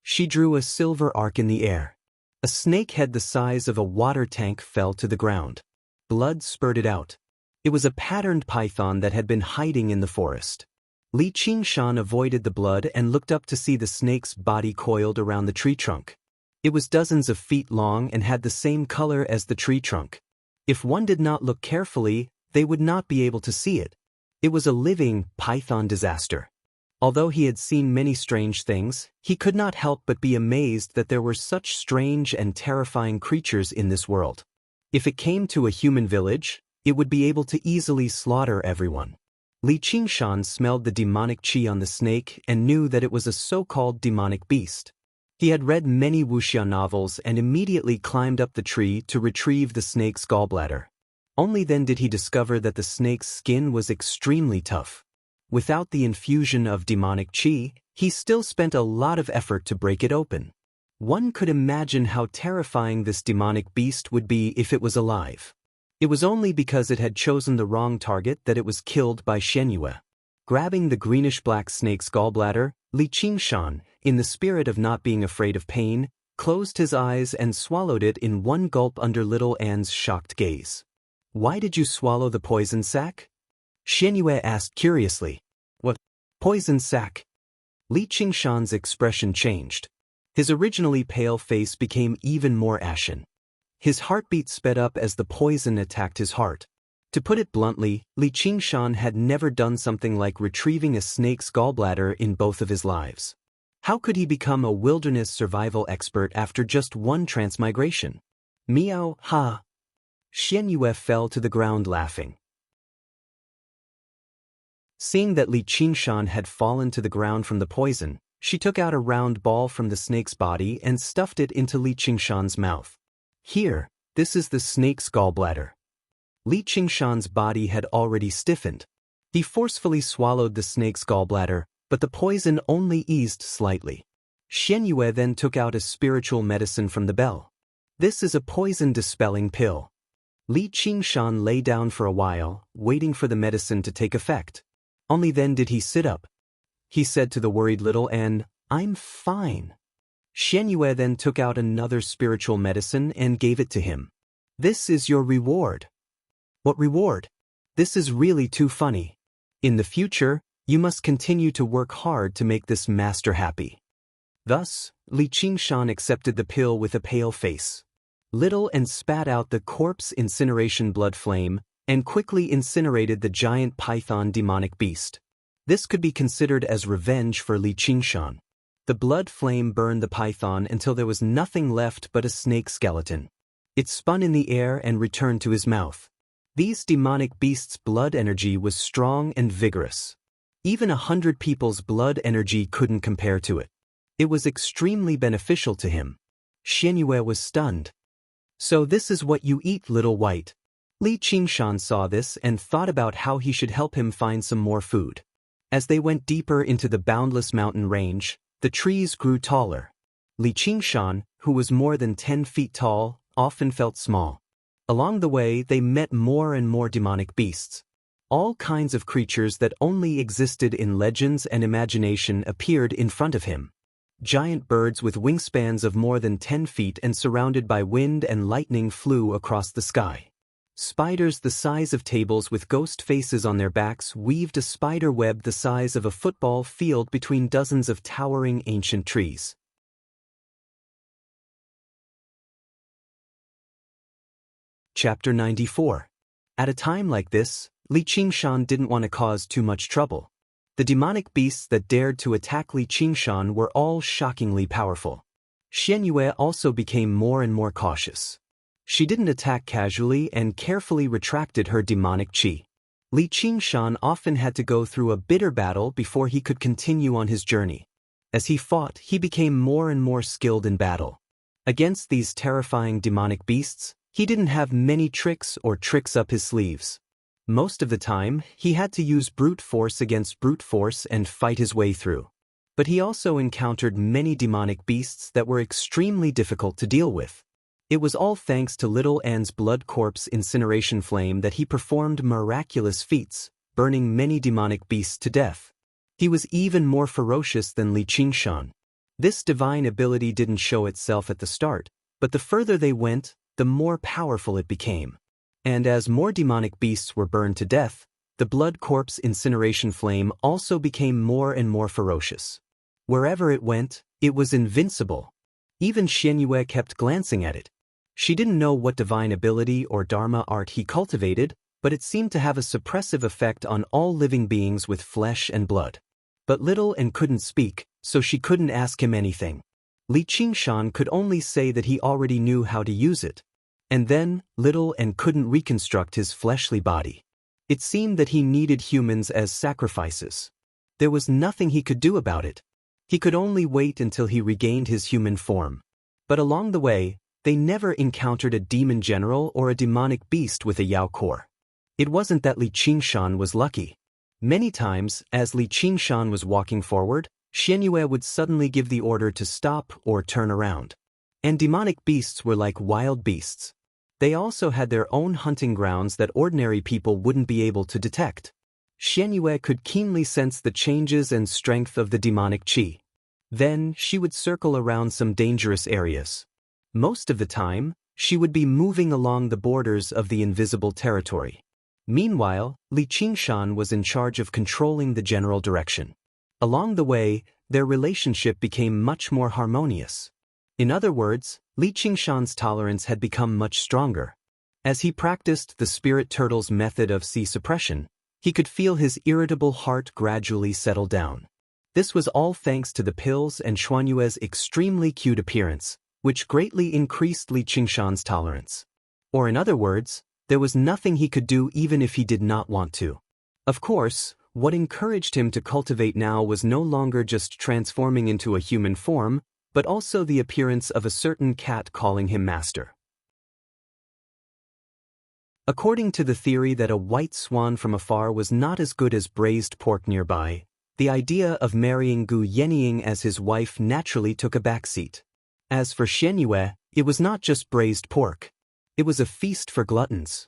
She drew a silver arc in the air. A snake head the size of a water tank fell to the ground. Blood spurted out. It was a patterned python that had been hiding in the forest. Li Qingshan avoided the blood and looked up to see the snake's body coiled around the tree trunk. It was dozens of feet long and had the same color as the tree trunk. If one did not look carefully, they would not be able to see it. It was a living python disaster. Although he had seen many strange things, he could not help but be amazed that there were such strange and terrifying creatures in this world. If it came to a human village, it would be able to easily slaughter everyone. Li Qingshan smelled the demonic qi on the snake and knew that it was a so-called demonic beast. He had read many wuxia novels and immediately climbed up the tree to retrieve the snake's gallbladder. Only then did he discover that the snake's skin was extremely tough. Without the infusion of demonic qi, he still spent a lot of effort to break it open. One could imagine how terrifying this demonic beast would be if it was alive. It was only because it had chosen the wrong target that it was killed by Xianyue. Grabbing the greenish-black snake's gallbladder, Li Qingshan, in the spirit of not being afraid of pain, closed his eyes and swallowed it in one gulp under little Anne's shocked gaze. "Why did you swallow the poison sac?" Xianyue asked curiously. "What? Poison sac?" Li Qingshan's expression changed. His originally pale face became even more ashen. His heartbeat sped up as the poison attacked his heart. To put it bluntly, Li Qingshan had never done something like retrieving a snake's gallbladder in both of his lives. How could he become a wilderness survival expert after just one transmigration? Meow, ha! Xianyue fell to the ground laughing. Seeing that Li Qingshan had fallen to the ground from the poison, she took out a round ball from the snake's body and stuffed it into Li Qingshan's mouth. "Here, this is the snake's gallbladder." Li Qingshan's body had already stiffened. He forcefully swallowed the snake's gallbladder, but the poison only eased slightly. Xianyue then took out a spiritual medicine from the bell. "This is a poison-dispelling pill." Li Qingshan lay down for a while, waiting for the medicine to take effect. Only then did he sit up. He said to the worried little Anne, "I'm fine." Xianyue then took out another spiritual medicine and gave it to him. "This is your reward." "What reward? This is really too funny. In the future, you must continue to work hard to make this master happy." Thus, Li Qingshan accepted the pill with a pale face. Little and spat out the corpse incineration blood flame, and quickly incinerated the giant python demonic beast. This could be considered as revenge for Li Qingshan. The blood flame burned the python until there was nothing left but a snake skeleton. It spun in the air and returned to his mouth. These demonic beasts' blood energy was strong and vigorous. Even 100 people's blood energy couldn't compare to it. It was extremely beneficial to him. Xianxia was stunned. "So this is what you eat, little white." Li Qingshan saw this and thought about how he should help him find some more food. As they went deeper into the boundless mountain range, the trees grew taller. Li Qingshan, who was more than 10 feet tall, often felt small. Along the way, they met more and more demonic beasts. All kinds of creatures that only existed in legends and imagination appeared in front of him. Giant birds with wingspans of more than 10 feet and surrounded by wind and lightning flew across the sky. Spiders the size of tables with ghost faces on their backs weaved a spider web the size of a football field between dozens of towering ancient trees. Chapter 94. At a time like this, Li Qingshan didn't want to cause too much trouble. The demonic beasts that dared to attack Li Qingshan were all shockingly powerful. Xianxia also became more and more cautious. She didn't attack casually and carefully retracted her demonic qi. Li Qingshan often had to go through a bitter battle before he could continue on his journey. As he fought, he became more and more skilled in battle. Against these terrifying demonic beasts, he didn't have many tricks up his sleeves. Most of the time, he had to use brute force against brute force and fight his way through. But he also encountered many demonic beasts that were extremely difficult to deal with. It was all thanks to Little An's blood corpse incineration flame that he performed miraculous feats, burning many demonic beasts to death. He was even more ferocious than Li Qingshan. This divine ability didn't show itself at the start, but the further they went, the more powerful it became. And as more demonic beasts were burned to death, the blood corpse incineration flame also became more and more ferocious. Wherever it went, it was invincible. Even Xianxia kept glancing at it. She didn't know what divine ability or dharma art he cultivated, but it seemed to have a suppressive effect on all living beings with flesh and blood. But Little An couldn't speak, so she couldn't ask him anything. Li Qingshan could only say that he already knew how to use it. And then, Little An couldn't reconstruct his fleshly body. It seemed that he needed humans as sacrifices. There was nothing he could do about it. He could only wait until he regained his human form. But along the way, they never encountered a demon general or a demonic beast with a Yao core. It wasn't that Li Qingshan was lucky. Many times, as Li Qingshan was walking forward, Xianxia would suddenly give the order to stop or turn around. And demonic beasts were like wild beasts. They also had their own hunting grounds that ordinary people wouldn't be able to detect. Xianxia could keenly sense the changes and strength of the demonic qi. Then, she would circle around some dangerous areas. Most of the time, she would be moving along the borders of the invisible territory. Meanwhile, Li Qingshan was in charge of controlling the general direction. Along the way, their relationship became much more harmonious. In other words, Li Qingshan's tolerance had become much stronger. As he practiced the spirit turtle's method of qi suppression, he could feel his irritable heart gradually settle down. This was all thanks to the pills and Xuanyue's extremely cute appearance, which greatly increased Li Qingshan's tolerance. Or in other words, there was nothing he could do even if he did not want to. Of course, what encouraged him to cultivate now was no longer just transforming into a human form, but also the appearance of a certain cat calling him master. According to the theory that a white swan from afar was not as good as braised pork nearby, the idea of marrying Gu Yenying as his wife naturally took a backseat. As for Xianxia, it was not just braised pork. It was a feast for gluttons.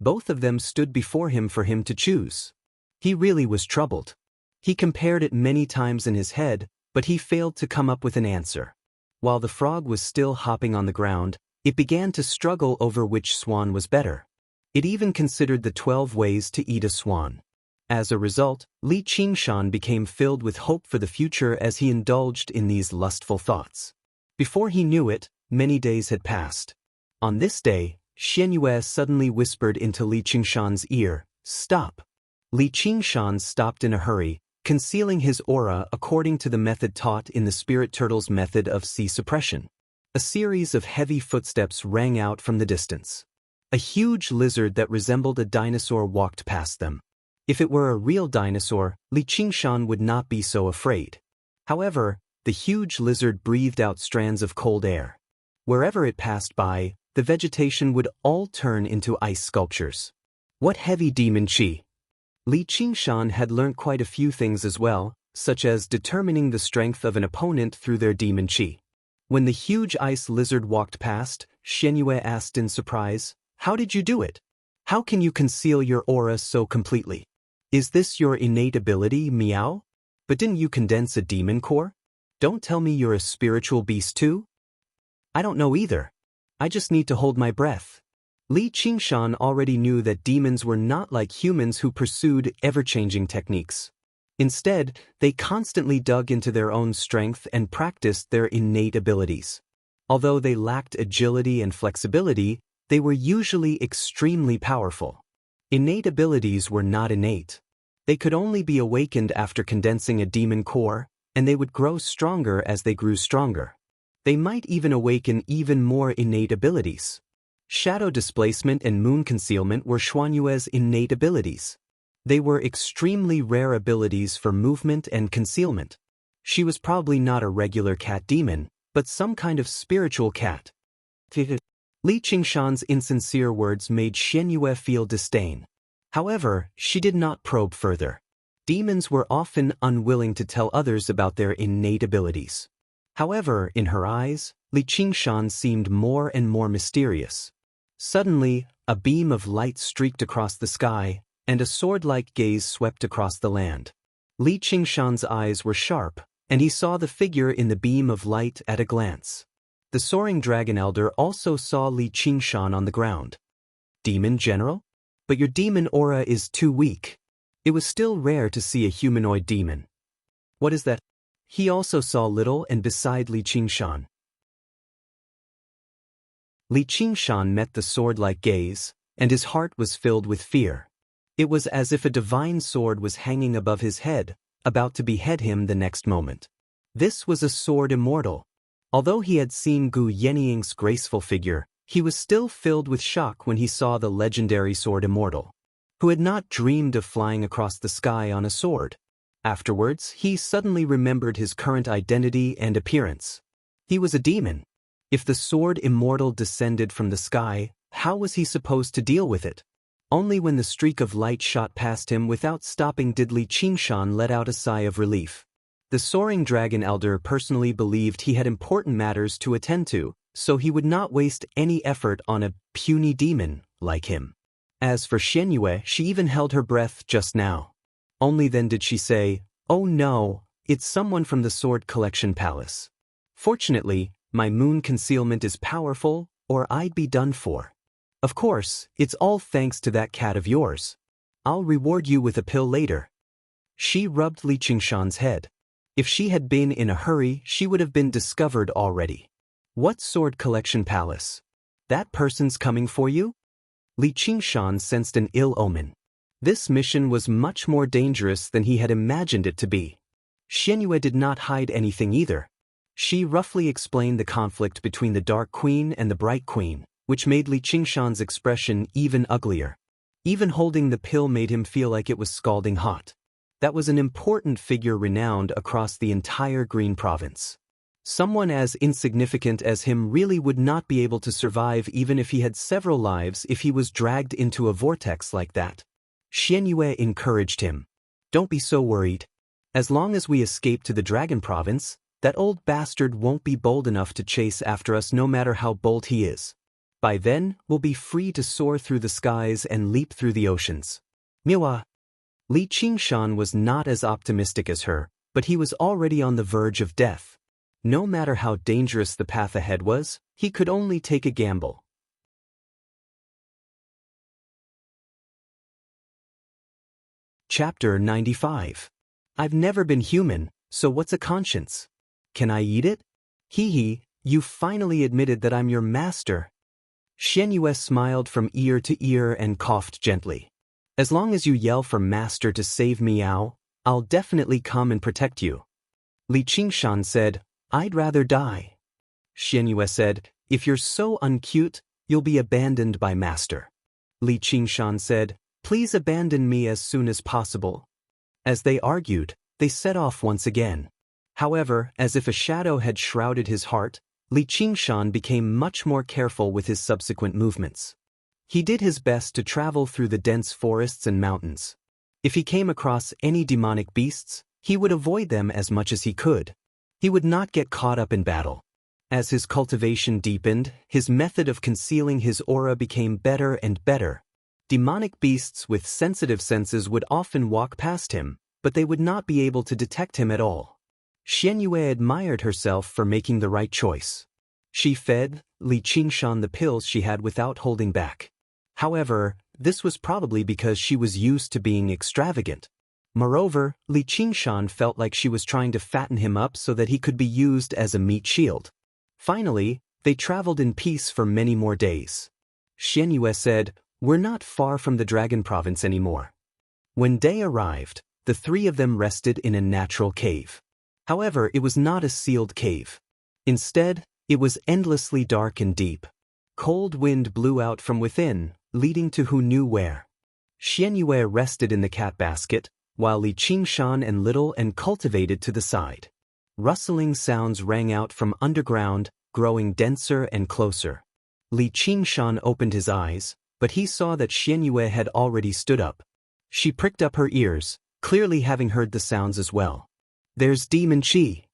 Both of them stood before him for him to choose. He really was troubled. He compared it many times in his head, but he failed to come up with an answer. While the frog was still hopping on the ground, it began to struggle over which swan was better. It even considered the 12 ways to eat a swan. As a result, Li Qingshan became filled with hope for the future as he indulged in these lustful thoughts. Before he knew it, many days had passed. On this day, Xianxia suddenly whispered into Li Qingshan's ear, "Stop." Li Qingshan stopped in a hurry, concealing his aura according to the method taught in the spirit turtle's method of sea suppression. A series of heavy footsteps rang out from the distance. A huge lizard that resembled a dinosaur walked past them. If it were a real dinosaur, Li Qingshan would not be so afraid. However, the huge lizard breathed out strands of cold air. Wherever it passed by, the vegetation would all turn into ice sculptures. What heavy demon qi! Li Qingshan had learnt quite a few things as well, such as determining the strength of an opponent through their demon qi. When the huge ice lizard walked past, Xianxia asked in surprise, "How did you do it? How can you conceal your aura so completely? Is this your innate ability, meow? But didn't you condense a demon core? Don't tell me you're a spiritual beast too?" "I don't know either. I just need to hold my breath." Li Qingshan already knew that demons were not like humans who pursued ever-changing techniques. Instead, they constantly dug into their own strength and practiced their innate abilities. Although they lacked agility and flexibility, they were usually extremely powerful. Innate abilities were not innate. They could only be awakened after condensing a demon core, and they would grow stronger as they grew stronger. They might even awaken even more innate abilities. Shadow displacement and moon concealment were Xuanyue's innate abilities. They were extremely rare abilities for movement and concealment. She was probably not a regular cat demon, but some kind of spiritual cat. Li Qingshan's insincere words made Xianxia feel disdain. However, she did not probe further. Demons were often unwilling to tell others about their innate abilities. However, in her eyes, Li Qingshan seemed more and more mysterious. Suddenly, a beam of light streaked across the sky, and a sword-like gaze swept across the land. Li Qingshan's eyes were sharp, and he saw the figure in the beam of light at a glance. The soaring dragon elder also saw Li Qingshan on the ground. "Demon General? But your demon aura is too weak." It was still rare to see a humanoid demon. "What is that?" He also saw little and beside Li Qingshan. Li Qingshan met the sword-like gaze, and his heart was filled with fear. It was as if a divine sword was hanging above his head, about to behead him the next moment. This was a sword immortal. Although he had seen Gu Yenying's graceful figure, he was still filled with shock when he saw the legendary sword immortal. Who had not dreamed of flying across the sky on a sword? Afterwards, he suddenly remembered his current identity and appearance. He was a demon. If the sword immortal descended from the sky, how was he supposed to deal with it? Only when the streak of light shot past him without stopping did Li Qingshan let out a sigh of relief. The soaring dragon elder personally believed he had important matters to attend to, so he would not waste any effort on a puny demon like him. As for Xianxia, she even held her breath just now. Only then did she say, "Oh no, it's someone from the Sword Collection Palace. Fortunately, my moon concealment is powerful, or I'd be done for. Of course, it's all thanks to that cat of yours. I'll reward you with a pill later." She rubbed Li Qingshan's head. If she had been in a hurry, she would have been discovered already. "What Sword Collection Palace? That person's coming for you?" Li Qingshan sensed an ill omen. This mission was much more dangerous than he had imagined it to be. Xianxia did not hide anything either. She roughly explained the conflict between the Dark Queen and the Bright Queen, which made Li Qingshan's expression even uglier. Even holding the pill made him feel like it was scalding hot. That was an important figure renowned across the entire Green Province. Someone as insignificant as him really would not be able to survive even if he had several lives if he was dragged into a vortex like that. Xianxia encouraged him. "Don't be so worried. As long as we escape to the Dragon Province, that old bastard won't be bold enough to chase after us no matter how bold he is. By then, we'll be free to soar through the skies and leap through the oceans." Miwa. Li Qingshan was not as optimistic as her, but he was already on the verge of death. No matter how dangerous the path ahead was, he could only take a gamble. Chapter 95. I've never been human, so what's a conscience? Can I eat it? Hee hee, you finally admitted that I'm your master. Xianxia smiled from ear to ear and coughed gently. As long as you yell for Master to save Miao, I'll definitely come and protect you. Li Qingshan said, I'd rather die. Xianxia said, if you're so uncute, you'll be abandoned by Master. Li Qingshan said, please abandon me as soon as possible. As they argued, they set off once again. However, as if a shadow had shrouded his heart, Li Qingshan became much more careful with his subsequent movements. He did his best to travel through the dense forests and mountains. If he came across any demonic beasts, he would avoid them as much as he could. He would not get caught up in battle. As his cultivation deepened, his method of concealing his aura became better and better. Demonic beasts with sensitive senses would often walk past him, but they would not be able to detect him at all. Xianxia admired herself for making the right choice. She fed Li Qingshan the pills she had without holding back. However, this was probably because she was used to being extravagant. Moreover, Li Qingshan felt like she was trying to fatten him up so that he could be used as a meat shield. Finally, they traveled in peace for many more days. Xianxia said, we're not far from the Dragon Province anymore. When day arrived, the three of them rested in a natural cave. However, it was not a sealed cave. Instead, it was endlessly dark and deep. Cold wind blew out from within, leading to who knew where. Xianxia rested in the cat basket, while Li Qingshan and Little and cultivated to the side. Rustling sounds rang out from underground, growing denser and closer. Li Qingshan opened his eyes, but he saw that Xianxia had already stood up. She pricked up her ears, clearly having heard the sounds as well. There's demon qi.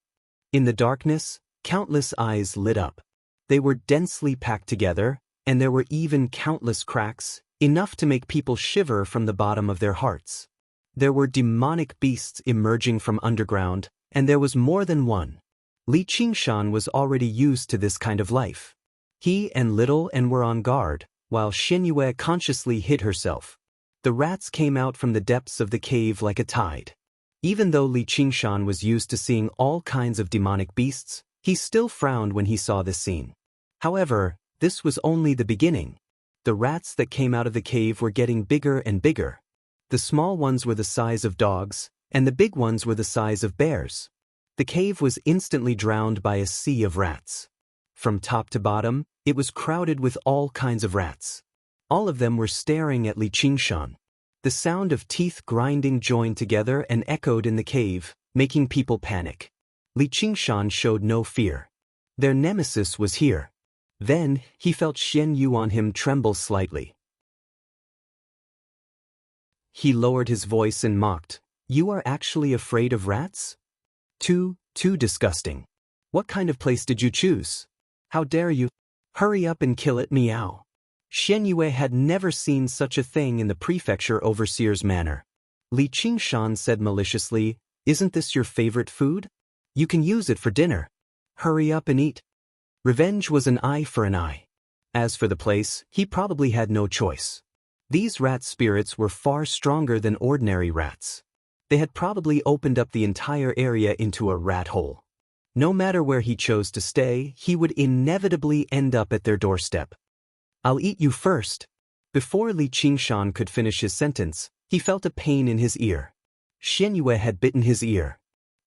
In the darkness, countless eyes lit up. They were densely packed together, and there were even countless cracks, enough to make people shiver from the bottom of their hearts. There were demonic beasts emerging from underground, and there was more than one. Li Qingshan was already used to this kind of life. He and Little and were on guard, while Xianxia consciously hid herself. The rats came out from the depths of the cave like a tide. Even though Li Qingshan was used to seeing all kinds of demonic beasts, he still frowned when he saw this scene. However, this was only the beginning. The rats that came out of the cave were getting bigger and bigger. The small ones were the size of dogs, and the big ones were the size of bears. The cave was instantly drowned by a sea of rats. From top to bottom, it was crowded with all kinds of rats. All of them were staring at Li Qingshan. The sound of teeth grinding joined together and echoed in the cave, making people panic. Li Qingshan showed no fear. Their nemesis was here. Then, he felt Xianxia on him tremble slightly. He lowered his voice and mocked, You are actually afraid of rats? Too disgusting. What kind of place did you choose? How dare you? Hurry up and kill it, Miao. Xianxia had never seen such a thing in the prefecture overseer's manor. Li Qingshan said maliciously, Isn't this your favorite food? You can use it for dinner. Hurry up and eat. Revenge was an eye for an eye. As for the place, he probably had no choice. These rat spirits were far stronger than ordinary rats. They had probably opened up the entire area into a rat hole. No matter where he chose to stay, he would inevitably end up at their doorstep. I'll eat you first. Before Li Qingshan could finish his sentence, he felt a pain in his ear. Xianxia had bitten his ear.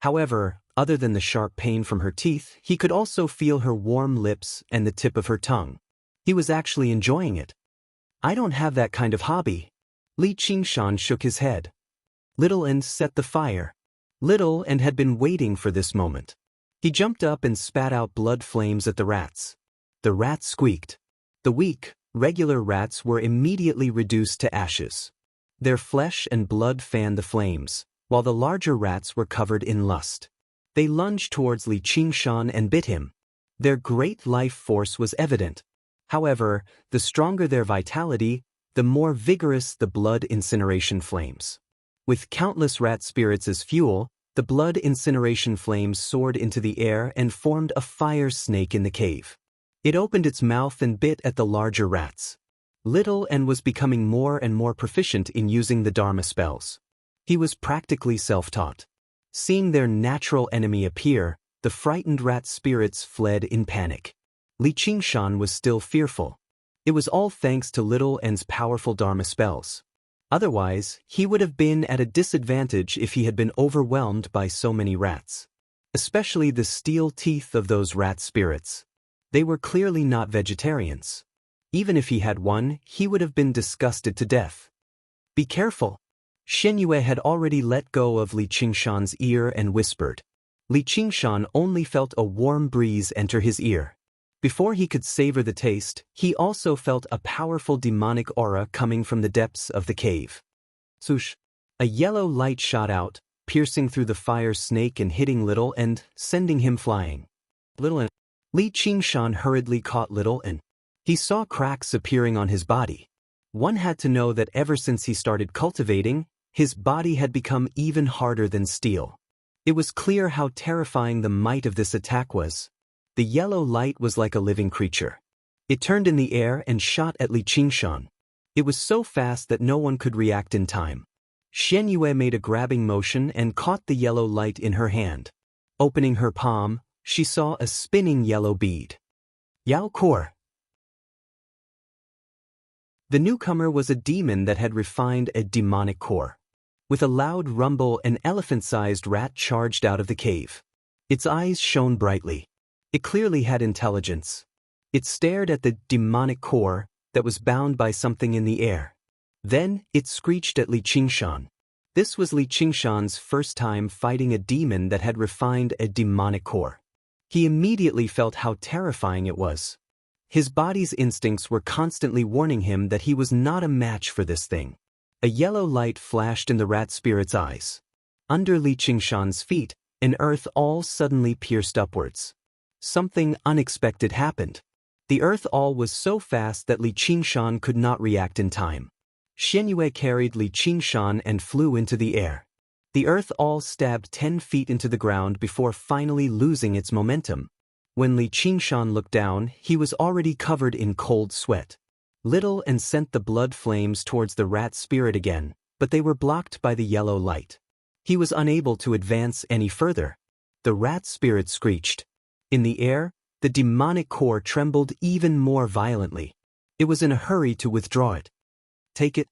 However, other than the sharp pain from her teeth, he could also feel her warm lips and the tip of her tongue. He was actually enjoying it. I don't have that kind of hobby. Li Qingshan shook his head. Little and set the fire. Little and had been waiting for this moment. He jumped up and spat out blood flames at the rats. The rats squeaked. The weak, regular rats were immediately reduced to ashes. Their flesh and blood fanned the flames, while the larger rats were covered in lust. They lunged towards Li Qingshan and bit him. Their great life force was evident. However, the stronger their vitality, the more vigorous the blood incineration flames. With countless rat spirits as fuel, the blood incineration flames soared into the air and formed a fire snake in the cave. It opened its mouth and bit at the larger rats. Little and was becoming more and more proficient in using the Dharma spells. He was practically self-taught. Seeing their natural enemy appear, the frightened rat spirits fled in panic. Li Qingshan was still fearful. It was all thanks to Little N's powerful Dharma spells. Otherwise, he would have been at a disadvantage if he had been overwhelmed by so many rats. Especially the steel teeth of those rat spirits. They were clearly not vegetarians. Even if he had one, he would have been disgusted to death. Be careful. Xianxia had already let go of Li Qingshan's ear and whispered. Li Qingshan only felt a warm breeze enter his ear. Before he could savor the taste, he also felt a powerful demonic aura coming from the depths of the cave. Swoosh! A yellow light shot out, piercing through the fire snake and hitting Little N, sending him flying. Little N. Li Qingshan hurriedly caught Little N. He saw cracks appearing on his body. One had to know that ever since he started cultivating, his body had become even harder than steel. It was clear how terrifying the might of this attack was. The yellow light was like a living creature. It turned in the air and shot at Li Qingshan. It was so fast that no one could react in time. Xianxia made a grabbing motion and caught the yellow light in her hand. Opening her palm, she saw a spinning yellow bead. Yao Kor. The newcomer was a demon that had refined a demonic core. With a loud rumble, an elephant-sized rat charged out of the cave. Its eyes shone brightly. It clearly had intelligence. It stared at the demonic core that was bound by something in the air. Then, it screeched at Li Qingshan. This was Li Qingshan's first time fighting a demon that had refined a demonic core. He immediately felt how terrifying it was. His body's instincts were constantly warning him that he was not a match for this thing. A yellow light flashed in the rat spirit's eyes. Under Li Qingshan's feet, an earth all suddenly pierced upwards. Something unexpected happened. The earth all was so fast that Li Qingshan could not react in time. Xianxia carried Li Qingshan and flew into the air. The earth all stabbed 10 feet into the ground before finally losing its momentum. When Li Qingshan looked down, he was already covered in cold sweat. Little N sent the blood flames towards the rat spirit again, but they were blocked by the yellow light. He was unable to advance any further. The rat spirit screeched. In the air, the demonic core trembled even more violently. It was in a hurry to withdraw it. Take it.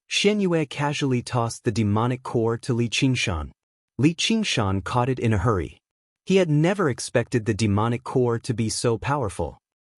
Xianxia casually tossed the demonic core to Li Qingshan. Li Qingshan caught it in a hurry. He had never expected the demonic core to be so powerful.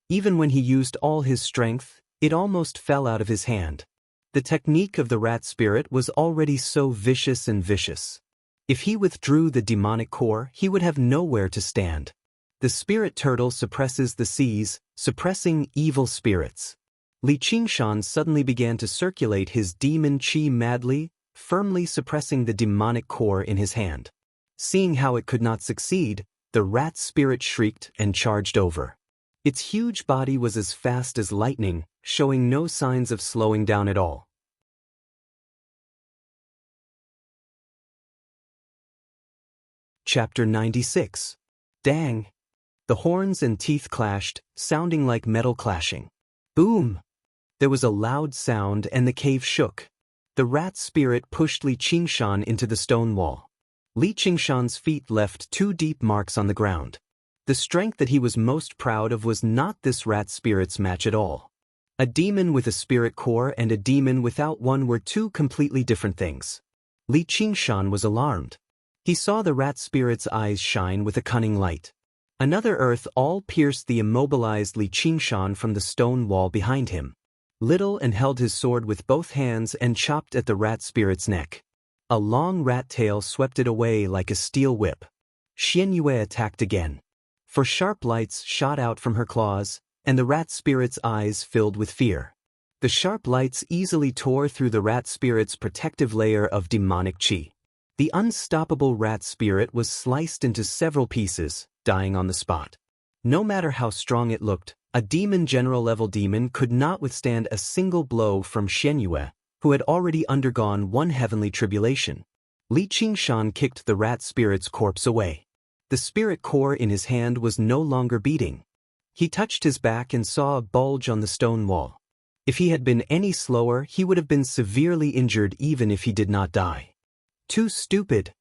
Even when he used all his strength, it almost fell out of his hand. The technique of the rat spirit was already so vicious and vicious. If he withdrew the demonic core, he would have nowhere to stand. The spirit turtle suppresses the seas, suppressing evil spirits. Li Qingshan suddenly began to circulate his demon chi madly, firmly suppressing the demonic core in his hand. Seeing how it could not succeed, the rat spirit shrieked and charged over. Its huge body was as fast as lightning, showing no signs of slowing down at all. Chapter 96. Dang! The horns and teeth clashed, sounding like metal clashing. Boom! There was a loud sound and the cave shook. The rat spirit pushed Li Qingshan into the stone wall. Li Qingshan's feet left 2 deep marks on the ground. The strength that he was most proud of was not this rat spirit's match at all. A demon with a spirit core and a demon without one were 2 completely different things. Li Qingshan was alarmed. He saw the rat spirit's eyes shine with a cunning light. Another earth all pierced the immobilized Li Qingshan from the stone wall behind him. Little N held his sword with both hands and chopped at the rat spirit's neck. A long rat tail swept it away like a steel whip. Xianxia attacked again. For sharp lights shot out from her claws, and the rat spirit's eyes filled with fear. The sharp lights easily tore through the rat spirit's protective layer of demonic chi. The unstoppable rat spirit was sliced into several pieces, dying on the spot. No matter how strong it looked, a demon general-level demon could not withstand a single blow from Xianxia, who had already undergone 1 heavenly tribulation. Li Qingshan kicked the rat spirit's corpse away. The spirit core in his hand was no longer beating. He touched his back and saw a bulge on the stone wall. If he had been any slower, he would have been severely injured even if he did not die. Too stupid.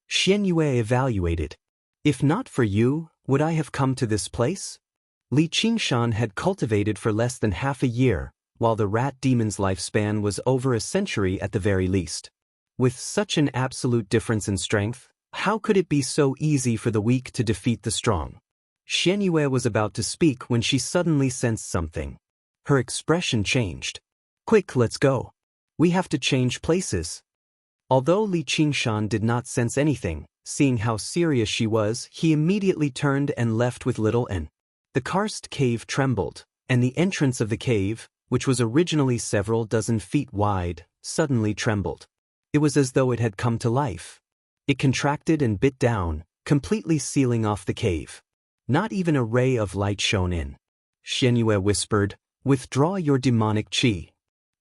Xianxia evaluated. If not for you, would I have come to this place? Li Qingshan had cultivated for less than half a year, while the rat demon's lifespan was over a century at the very least. With such an absolute difference in strength, how could it be so easy for the weak to defeat the strong? Xianxia was about to speak when she suddenly sensed something. Her expression changed. Quick, let's go. We have to change places. Although Li Qingshan did not sense anything, seeing how serious she was, he immediately turned and left with little N. The karst cave trembled, and the entrance of the cave, which was originally several dozen feet wide, suddenly trembled. It was as though it had come to life. It contracted and bit down, completely sealing off the cave. Not even a ray of light shone in. Xianxia whispered, "Withdraw your demonic qi."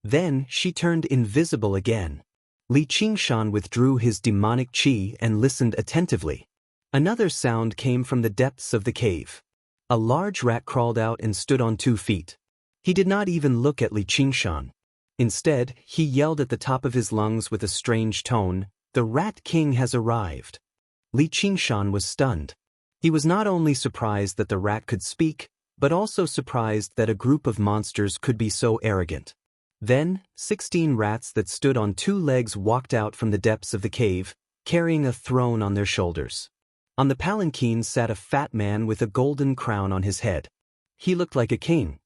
Then she turned invisible again. Li Qingshan withdrew his demonic qi and listened attentively. Another sound came from the depths of the cave. A large rat crawled out and stood on 2 feet. He did not even look at Li Qingshan. Instead, he yelled at the top of his lungs with a strange tone, "The Rat King has arrived." Li Qingshan was stunned. He was not only surprised that the rat could speak, but also surprised that a group of monsters could be so arrogant. Then, 16 rats that stood on 2 legs walked out from the depths of the cave, carrying a throne on their shoulders. On the palanquin sat a fat man with a golden crown on his head. He looked like a king.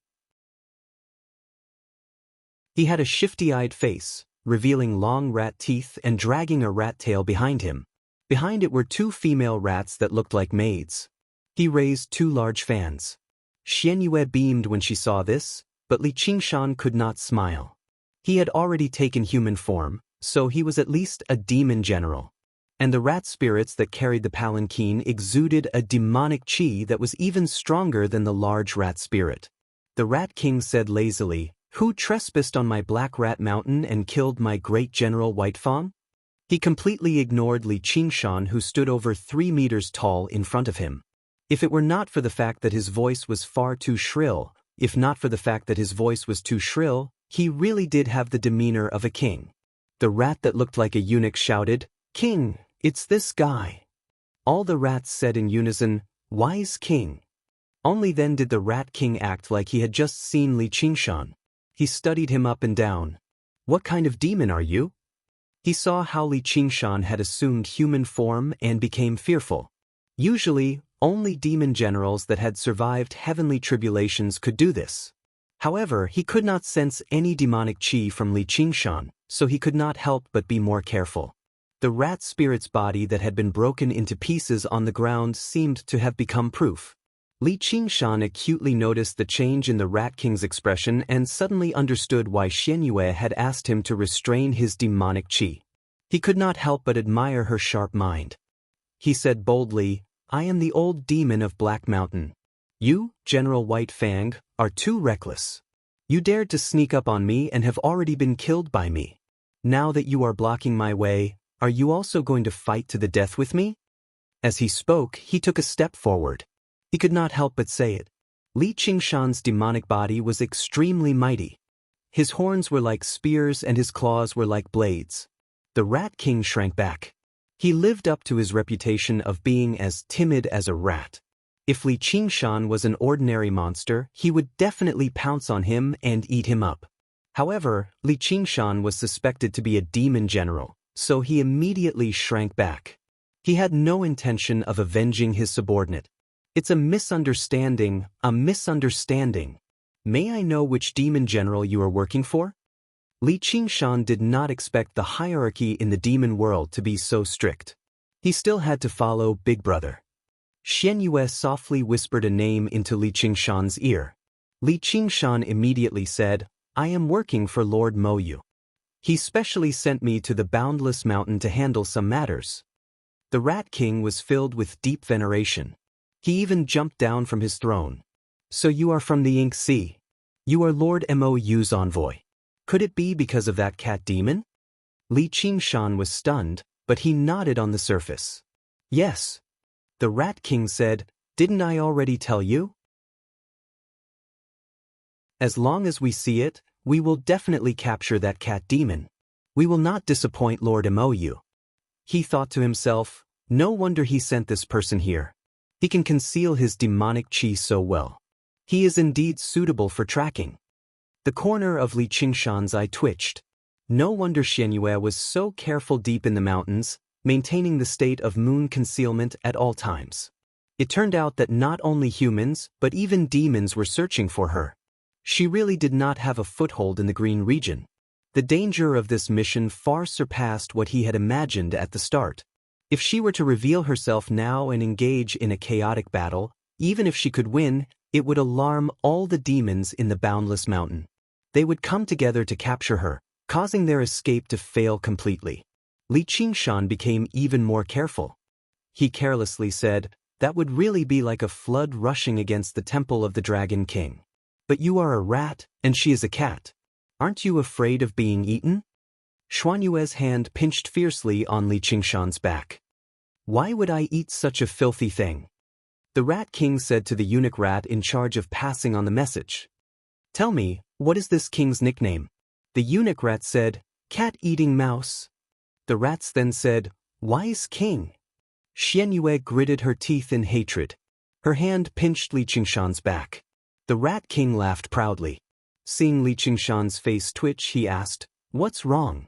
He had a shifty-eyed face, revealing long rat teeth and dragging a rat tail behind him. Behind it were 2 female rats that looked like maids. He raised 2 large fans. Xianxia beamed when she saw this, but Li Qingshan could not smile. He had already taken human form, so he was at least a demon general. And the rat spirits that carried the palanquin exuded a demonic qi that was even stronger than the large rat spirit. The Rat King said lazily, "Who trespassed on my Black Rat Mountain and killed my great general Whitefang?" He completely ignored Li Qingshan, who stood over 3 meters tall in front of him. If it were not for the fact that his voice was far too shrill, he really did have the demeanor of a king. The rat that looked like a eunuch shouted, "King, it's this guy." All the rats said in unison, "Wise king." Only then did the Rat King act like he had just seen Li Qingshan. He studied him up and down. "What kind of demon are you?" He saw how Li Qingshan had assumed human form and became fearful. Usually, only demon generals that had survived heavenly tribulations could do this. However, he could not sense any demonic qi from Li Qingshan, so he could not help but be more careful. The rat spirit's body that had been broken into pieces on the ground seemed to have become proof. Li Qingshan acutely noticed the change in the Rat King's expression and suddenly understood why Xianxia had asked him to restrain his demonic qi. He could not help but admire her sharp mind. He said boldly, "I am the old demon of Black Mountain. You, General White Fang, are too reckless. You dared to sneak up on me and have already been killed by me. Now that you are blocking my way, are you also going to fight to the death with me?" As he spoke, he took a step forward. He could not help but say it. Li Qingshan's demonic body was extremely mighty. His horns were like spears and his claws were like blades. The Rat King shrank back. He lived up to his reputation of being as timid as a rat. If Li Qingshan was an ordinary monster, he would definitely pounce on him and eat him up. However, Li Qingshan was suspected to be a demon general, so he immediately shrank back. He had no intention of avenging his subordinate. "It's a misunderstanding, a misunderstanding. May I know which demon general you are working for?" Li Qingshan did not expect the hierarchy in the demon world to be so strict. He still had to follow Big Brother. Xianxia softly whispered a name into Li Qingshan's ear. Li Qingshan immediately said, "I am working for Lord Moyu. He specially sent me to the Boundless Mountain to handle some matters." The Rat King was filled with deep veneration. He even jumped down from his throne. "So you are from the Ink Sea. You are Lord Mou's envoy. Could it be because of that cat demon?" Li Qingshan was stunned, but he nodded on the surface. "Yes." The Rat King said, "Didn't I already tell you? As long as we see it, we will definitely capture that cat demon. We will not disappoint Lord Mou." He thought to himself, "No wonder he sent this person here. He can conceal his demonic qi so well. He is indeed suitable for tracking." The corner of Li Qingshan's eye twitched. No wonder Xianxia was so careful deep in the mountains, maintaining the state of moon concealment at all times. It turned out that not only humans, but even demons were searching for her. She really did not have a foothold in the green region. The danger of this mission far surpassed what he had imagined at the start. If she were to reveal herself now and engage in a chaotic battle, even if she could win, it would alarm all the demons in the boundless mountain. They would come together to capture her, causing their escape to fail completely. Li Qingshan became even more careful. He carelessly said, "That would really be like a flood rushing against the temple of the Dragon King. But you are a rat, and she is a cat. Aren't you afraid of being eaten?" Xuanyue's hand pinched fiercely on Li Qingshan's back. "Why would I eat such a filthy thing?" The Rat King said to the eunuch rat in charge of passing on the message. "Tell me, what is this king's nickname?" The eunuch rat said, "Cat-eating mouse." The rats then said, "Wise king." Xianxia gritted her teeth in hatred. Her hand pinched Li Qingshan's back. The Rat King laughed proudly. Seeing Li Qingshan's face twitch, he asked, "What's wrong?"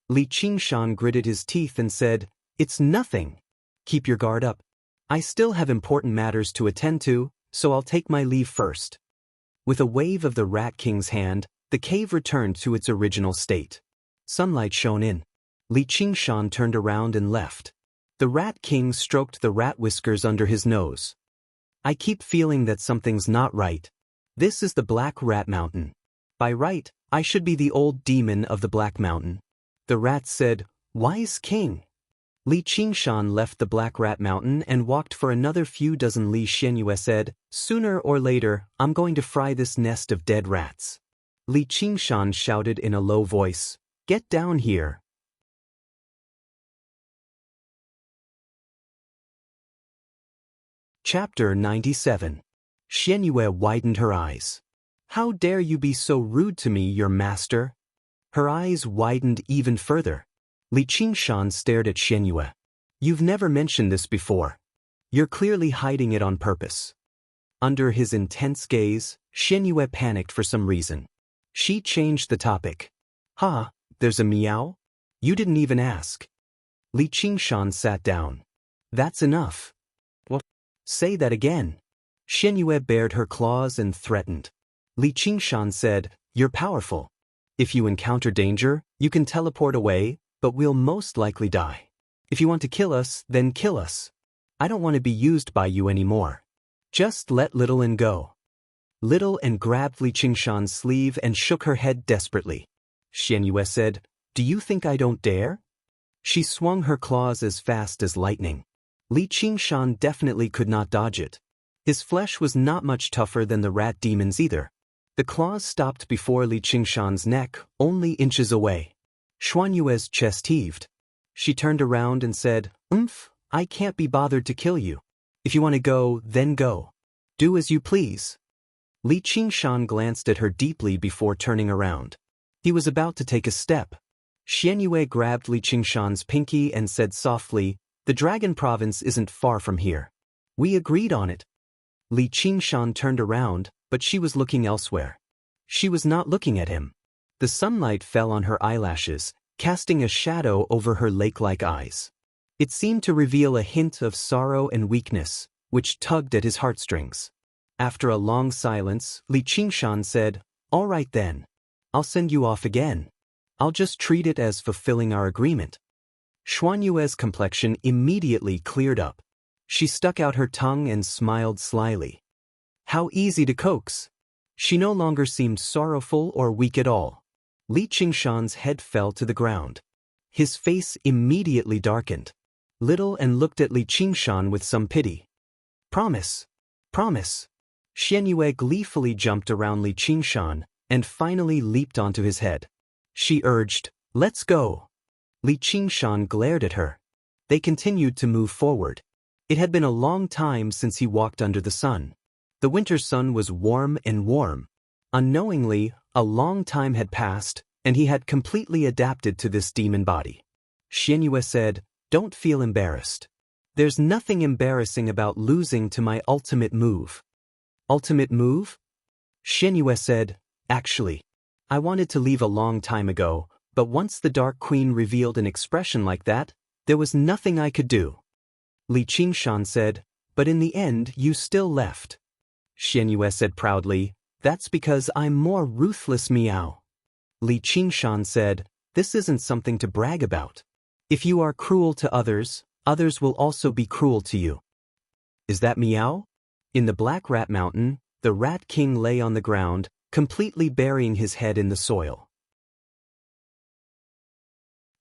Li Qingshan gritted his teeth and said, "It's nothing. Keep your guard up. I still have important matters to attend to, so I'll take my leave first." With a wave of the Rat King's hand, the cave returned to its original state. Sunlight shone in. Li Qingshan turned around and left. The Rat King stroked the rat whiskers under his nose. "I keep feeling that something's not right. This is the Black Rat Mountain. By right, I should be the old demon of the Black Mountain." The rat said, "Wise king." Li Qingshan left the Black Rat Mountain and walked for another few dozen li. Xianxia said, "Sooner or later, I'm going to fry this nest of dead rats." Li Qingshan shouted in a low voice, "Get down here." Chapter 97. Xianxia widened her eyes. "How dare you be so rude to me, your master?" Her eyes widened even further. Li Qingshan stared at Xianxia. "You've never mentioned this before. You're clearly hiding it on purpose." Under his intense gaze, Xianxia panicked for some reason. She changed the topic. "Ha, there's a meow? You didn't even ask." Li Qingshan sat down. "That's enough." "What?" "Say that again." Xianxia bared her claws and threatened. Li Qingshan said, "You're powerful. If you encounter danger, you can teleport away, but we'll most likely die. If you want to kill us, then kill us. I don't want to be used by you anymore. Just let Little N go." Little N grabbed Li Qingshan's sleeve and shook her head desperately. Xianxia said, "Do you think I don't dare?" She swung her claws as fast as lightning. Li Qingshan definitely could not dodge it. His flesh was not much tougher than the rat demons either. The claws stopped before Li Qingshan's neck, only inches away. Xuanyue's chest heaved. She turned around and said, I can't be bothered to kill you. If you want to go, then go. Do as you please." Li Qingshan glanced at her deeply before turning around. He was about to take a step. Xianxia grabbed Li Qingshan's pinky and said softly, "The Dragon Province isn't far from here. We agreed on it." Li Qingshan turned around, but she was looking elsewhere. She was not looking at him. The sunlight fell on her eyelashes, casting a shadow over her lake-like eyes. It seemed to reveal a hint of sorrow and weakness, which tugged at his heartstrings. After a long silence, Li Qingshan said, "All right then. I'll send you off again. I'll just treat it as fulfilling our agreement." Xuanyue's complexion immediately cleared up. She stuck out her tongue and smiled slyly. How easy to coax! She no longer seemed sorrowful or weak at all. Li Qingshan's head fell to the ground. His face immediately darkened. Little N looked at Li Qingshan with some pity. "Promise. Promise." Xianxia gleefully jumped around Li Qingshan and finally leaped onto his head. She urged, "Let's go." Li Qingshan glared at her. They continued to move forward. It had been a long time since he walked under the sun. The winter sun was warm and warm. Unknowingly, a long time had passed, and he had completely adapted to this demon body. Xianxia said, "Don't feel embarrassed. There's nothing embarrassing about losing to my ultimate move." "Ultimate move?" Xianxia said, "Actually, I wanted to leave a long time ago, but once the Dark Queen revealed an expression like that, there was nothing I could do. Li Qingshan said, but in the end you still left. Xianxia said proudly, that's because I'm more ruthless meow. Li Qingshan said, this isn't something to brag about. If you are cruel to others, others will also be cruel to you. Is that meow? In the Black Rat Mountain, the Rat King lay on the ground, completely burying his head in the soil.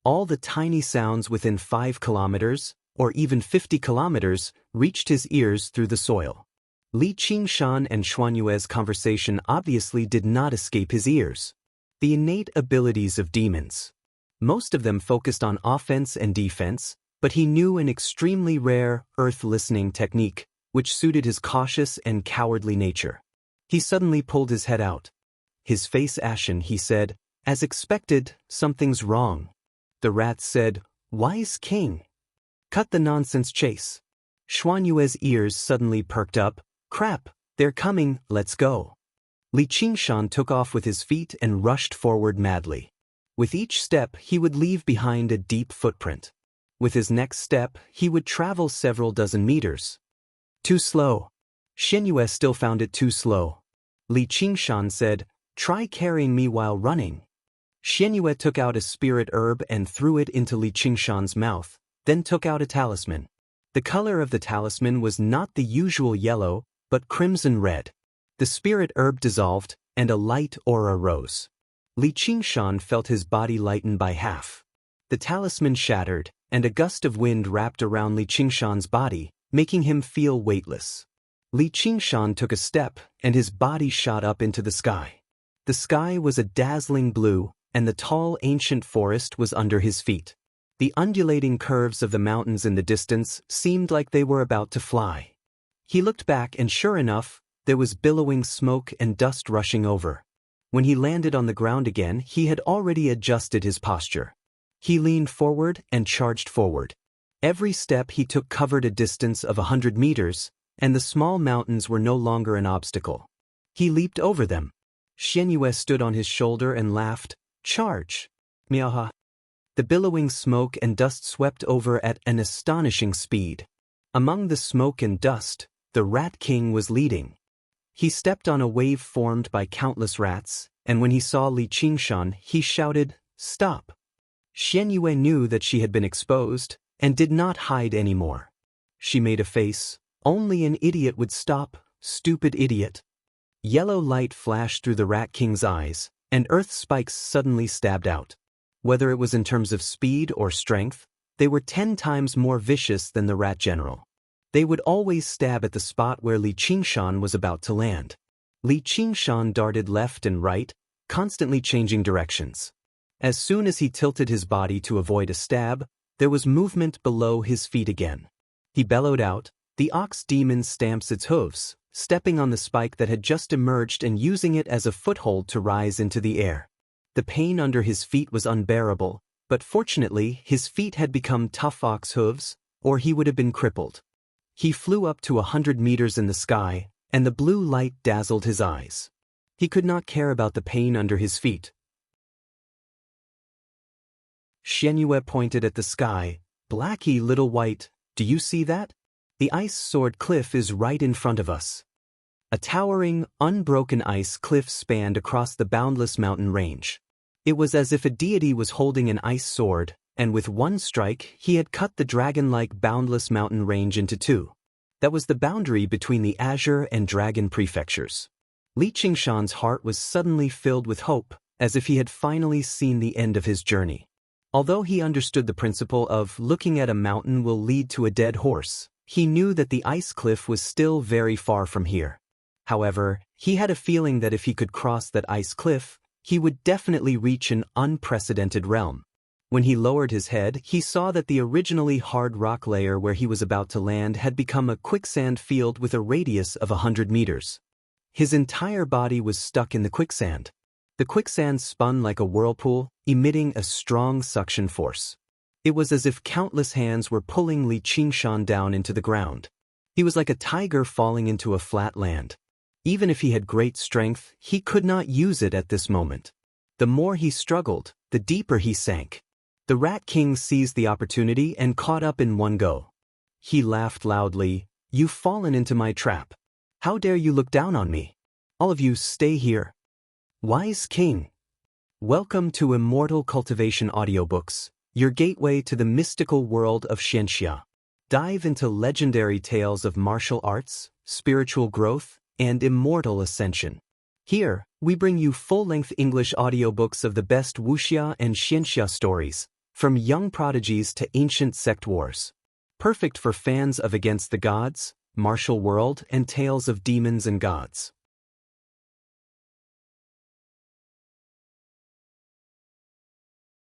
All the tiny sounds within 5 kilometers, or even 50 kilometers, reached his ears through the soil. Li Qingshan and Xuanyue's conversation obviously did not escape his ears. The innate abilities of demons. Most of them focused on offense and defense, but he knew an extremely rare, earth-listening technique, which suited his cautious and cowardly nature. He suddenly pulled his head out. His face ashen, he said, as expected, something's wrong. The rats said, wise king. Cut the nonsense chase. Xuanyue's ears suddenly perked up. Crap, they're coming, let's go. Li Qingshan took off with his feet and rushed forward madly. With each step he would leave behind a deep footprint. With his next step he would travel several dozen meters. Too slow. Xianxia still found it too slow. Li Qingshan said, try carrying me while running. Xianxia took out a spirit herb and threw it into Li Qingshan's mouth, then took out a talisman. The color of the talisman was not the usual yellow, but crimson red. The spirit herb dissolved, and a light aura rose. Li Qingshan felt his body lighten by half. The talisman shattered, and a gust of wind wrapped around Li Qingshan's body, making him feel weightless. Li Qingshan took a step, and his body shot up into the sky. The sky was a dazzling blue, and the tall ancient forest was under his feet. The undulating curves of the mountains in the distance seemed like they were about to fly. He looked back and sure enough, there was billowing smoke and dust rushing over. When he landed on the ground again, he had already adjusted his posture. He leaned forward and charged forward. Every step he took covered a distance of 100 meters, and the small mountains were no longer an obstacle. He leaped over them. Xianxia stood on his shoulder and laughed. Charge! Miaha! The billowing smoke and dust swept over at an astonishing speed. Among the smoke and dust, the Rat King was leading. He stepped on a wave formed by countless rats, and when he saw Li Qingshan, he shouted, stop! Xianxia knew that she had been exposed, and did not hide anymore. She made a face. Only an idiot would stop, stupid idiot. Yellow light flashed through the Rat King's eyes, and earth spikes suddenly stabbed out. Whether it was in terms of speed or strength, they were 10 times more vicious than the Rat General. They would always stab at the spot where Li Qingshan was about to land. Li Qingshan darted left and right, constantly changing directions. As soon as he tilted his body to avoid a stab, there was movement below his feet again. He bellowed out, the ox demon stamps its hooves, stepping on the spike that had just emerged and using it as a foothold to rise into the air. The pain under his feet was unbearable, but fortunately his feet had become tough ox hooves, or he would have been crippled. He flew up to 100 meters in the sky, and the blue light dazzled his eyes. He could not care about the pain under his feet. Xianxia pointed at the sky. Blacky little white, do you see that? The ice sword cliff is right in front of us. A towering, unbroken ice cliff spanned across the boundless mountain range. It was as if a deity was holding an ice sword, and with one strike he had cut the dragon-like boundless mountain range into 2. That was the boundary between the Azure and Dragon prefectures. Li Qingshan's heart was suddenly filled with hope, as if he had finally seen the end of his journey. Although he understood the principle of looking at a mountain will lead to a dead horse, he knew that the ice cliff was still very far from here. However, he had a feeling that if he could cross that ice cliff, he would definitely reach an unprecedented realm. When he lowered his head, he saw that the originally hard rock layer where he was about to land had become a quicksand field with a radius of 100 meters. His entire body was stuck in the quicksand. The quicksand spun like a whirlpool, emitting a strong suction force. It was as if countless hands were pulling Li Qingshan down into the ground. He was like a tiger falling into a flat land. Even if he had great strength, he could not use it at this moment. The more he struggled, the deeper he sank. The Rat King seized the opportunity and caught up in one go. He laughed loudly. "You've fallen into my trap. How dare you look down on me? All of you stay here." Wise King. Welcome to Immortal Cultivation Audiobooks, your gateway to the mystical world of Xianxia. Dive into legendary tales of martial arts, spiritual growth, and immortal ascension. Here, we bring you full-length English audiobooks of the best Wuxia and Xianxia stories, from young prodigies to ancient sect wars. Perfect for fans of Against the Gods, Martial World, and tales of demons and gods.